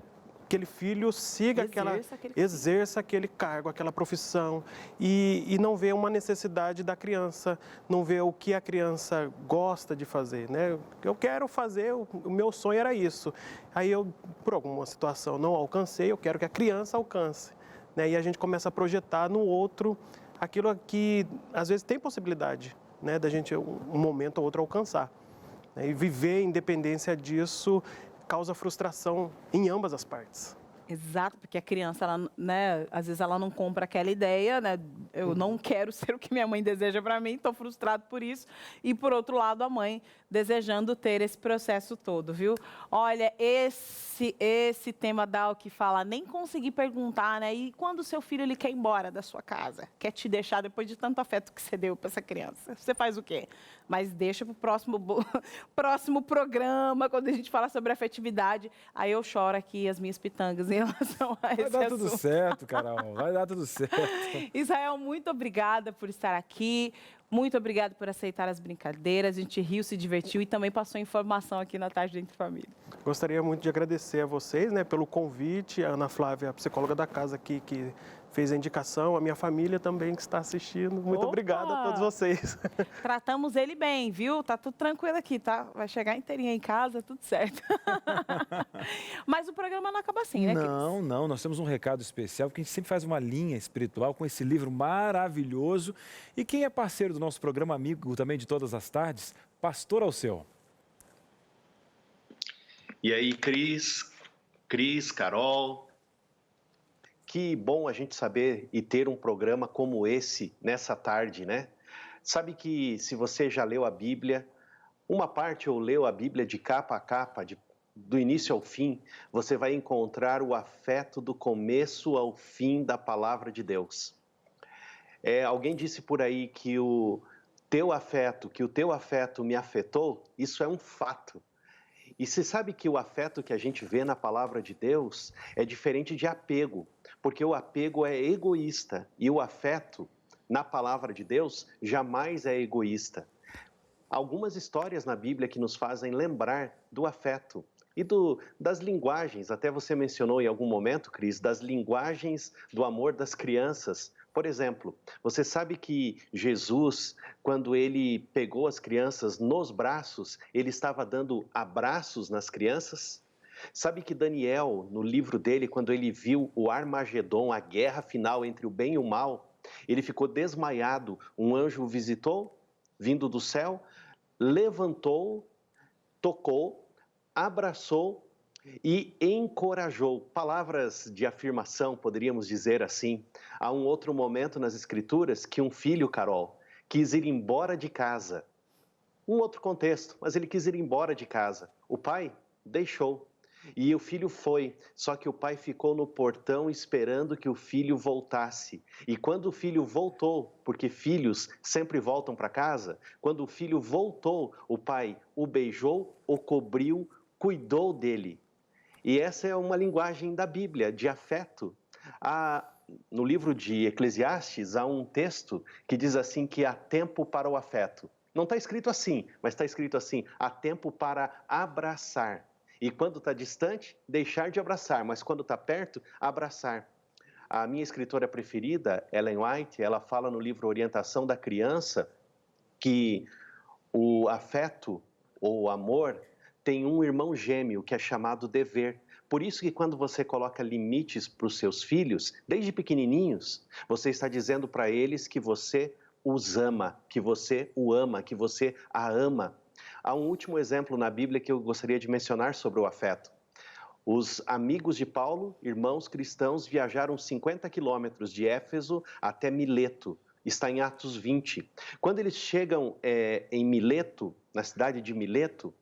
filho siga exerça aquele cargo, aquela profissão, e não vê uma necessidade da criança, não vê o que a criança gosta de fazer, né? Eu quero fazer, o meu sonho era isso. Aí eu, por alguma situação, não alcancei, eu quero que a criança alcance, né? E a gente começa a projetar no outro aquilo que, às vezes, tem possibilidade, né, da gente, um momento ou outro, alcançar. Né? E viver em dependência disso causa frustração em ambas as partes. Exato, porque a criança, ela, né, às vezes ela não compra aquela ideia, né? Eu não quero ser o que minha mãe deseja para mim, estou frustrado por isso. E, por outro lado, a mãe desejando ter esse processo todo, viu? Olha, esse tema dá o que falar, nem consegui perguntar, né? E quando o seu filho ele quer ir embora da sua casa, quer te deixar depois de tanto afeto que você deu para essa criança, você faz o quê? Mas deixa para o próximo programa, quando a gente fala sobre afetividade, aí eu choro aqui as minhas pitangas em relação a esse assunto. Vai dar tudo certo, Carol, vai dar tudo certo. Israel, muito obrigada por estar aqui. Muito obrigada por aceitar as brincadeiras. A gente riu, se divertiu e também passou informação aqui na Tarde do Entre Família. Gostaria muito de agradecer a vocês, né, pelo convite, a Ana Flávia, a psicóloga da casa aqui, que fez a indicação, a minha família também que está assistindo. Muito obrigado a todos vocês. Tratamos ele bem, viu? Tá tudo tranquilo aqui, tá? Vai chegar inteirinho em casa, tudo certo. Mas o programa não acaba assim, né, Cris? Não. Nós temos um recado especial, porque a gente sempre faz uma linha espiritual com esse livro maravilhoso. E quem é parceiro do nosso programa, amigo também de todas as tardes, Pastor Alceu. E aí, Cris, Carol, que bom a gente saber e ter um programa como esse nessa tarde, né? Sabe que se você já leu a Bíblia, uma parte ou leu a Bíblia de capa a capa, do início ao fim, você vai encontrar o afeto do começo ao fim da palavra de Deus. Alguém disse por aí que o teu afeto me afetou, isso é um fato. E você sabe que o afeto que a gente vê na palavra de Deus é diferente de apego, porque o apego é egoísta e o afeto na palavra de Deus jamais é egoísta. Algumas histórias na Bíblia que nos fazem lembrar do afeto e das linguagens, até você mencionou em algum momento, Cris, das linguagens do amor das crianças. Por exemplo, você sabe que Jesus, quando ele pegou as crianças nos braços, ele estava dando abraços nas crianças? Sabe que Daniel, no livro dele, quando ele viu o Armagedon, a guerra final entre o bem e o mal, ele ficou desmaiado. Um anjo o visitou, vindo do céu, levantou, tocou, abraçou e encorajou. Palavras de afirmação, poderíamos dizer assim. Há um outro momento nas Escrituras que um filho, Carol, quis ir embora de casa. Um outro contexto, mas ele quis ir embora de casa. O pai deixou. E o filho foi, só que o pai ficou no portão esperando que o filho voltasse. E quando o filho voltou, porque filhos sempre voltam para casa, quando o filho voltou, o pai o beijou, o cobriu, cuidou dele. E essa é uma linguagem da Bíblia, de afeto. No livro de Eclesiastes, há um texto que diz assim que há tempo para o afeto. Não está escrito assim, mas está escrito assim, há tempo para abraçar. E quando está distante, deixar de abraçar, mas quando está perto, abraçar. A minha escritora preferida, Ellen White, ela fala no livro Orientação da Criança que o afeto ou o amor tem um irmão gêmeo que é chamado dever. Por isso que quando você coloca limites para os seus filhos, desde pequenininhos, você está dizendo para eles que você os ama, que você o ama, que você a ama. Há um último exemplo na Bíblia que eu gostaria de mencionar sobre o afeto. Os amigos de Paulo, irmãos cristãos, viajaram 50 quilômetros de Éfeso até Mileto. Está em Atos 20. Quando eles chegam em Mileto, na cidade de Mileto,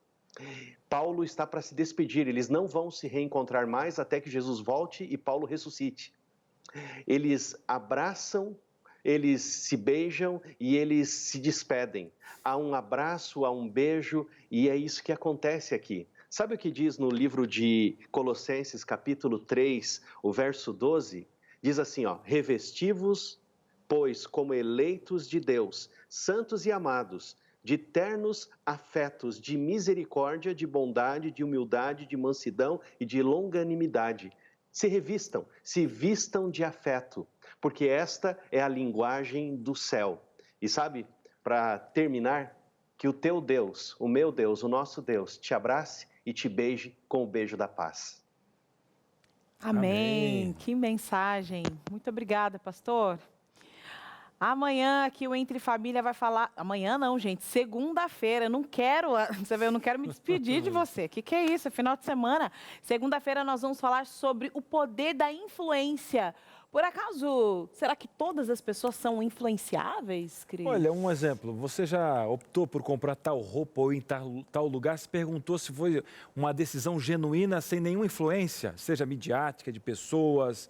Paulo está para se despedir. Eles não vão se reencontrar mais até que Jesus volte e Paulo ressuscite. Eles abraçam, eles se beijam e eles se despedem. Há um abraço, há um beijo e é isso que acontece aqui. Sabe o que diz no livro de Colossenses, capítulo 3, o verso 12? Diz assim, ó, revesti-vos, pois, como eleitos de Deus, santos e amados, de ternos afetos, de misericórdia, de bondade, de humildade, de mansidão e de longanimidade. Se revistam, se vistam de afeto, porque esta é a linguagem do céu. E sabe, para terminar, que o teu Deus, o meu Deus, o nosso Deus, te abrace e te beije com o beijo da paz. Amém. Que mensagem. Muito obrigada, pastor. Amanhã aqui o Entre Família vai falar... Amanhã não, gente. Segunda-feira. Eu não quero... Você vê, eu não quero me despedir de você. O que é isso? É final de semana. Segunda-feira nós vamos falar sobre o poder da influência. Por acaso, será que todas as pessoas são influenciáveis, Cris? Olha, um exemplo. Você já optou por comprar tal roupa ou em tal lugar? Se perguntou se foi uma decisão genuína, sem nenhuma influência, seja midiática, de pessoas,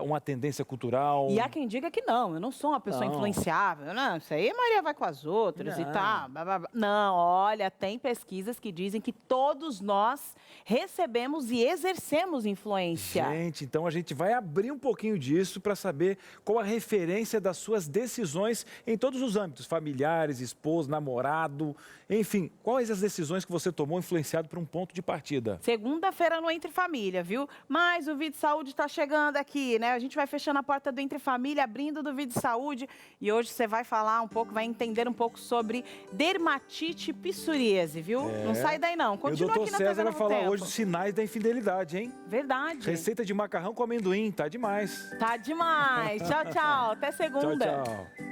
uma tendência cultural? E há quem diga que não, eu não sou uma pessoa influenciável. Não, isso aí a Maria vai com as outras e tal. Blá, blá, blá. Não, olha, tem pesquisas que dizem que todos nós recebemos e exercemos influência. Gente, então a gente vai abrir um pouquinho disso para saber qual a referência das suas decisões em todos os âmbitos, familiares, esposo, namorado, enfim, quais as decisões que você tomou influenciado por um ponto de partida? Segunda-feira no Entre Família, viu? Mas o Vídeo Saúde está chegando aqui, né? A gente vai fechando a porta do Entre Família, abrindo do Vídeo Saúde e hoje você vai falar um pouco, vai entender um pouco sobre dermatite e psoríase, viu? Não sai daí não, continua aqui na TV Novo Tempo. O doutor César vai falar hoje dos sinais da infidelidade, hein? Verdade. Receita de macarrão com amendoim, tá demais. Tá demais. Tchau, tchau. Até segunda. Tchau, tchau.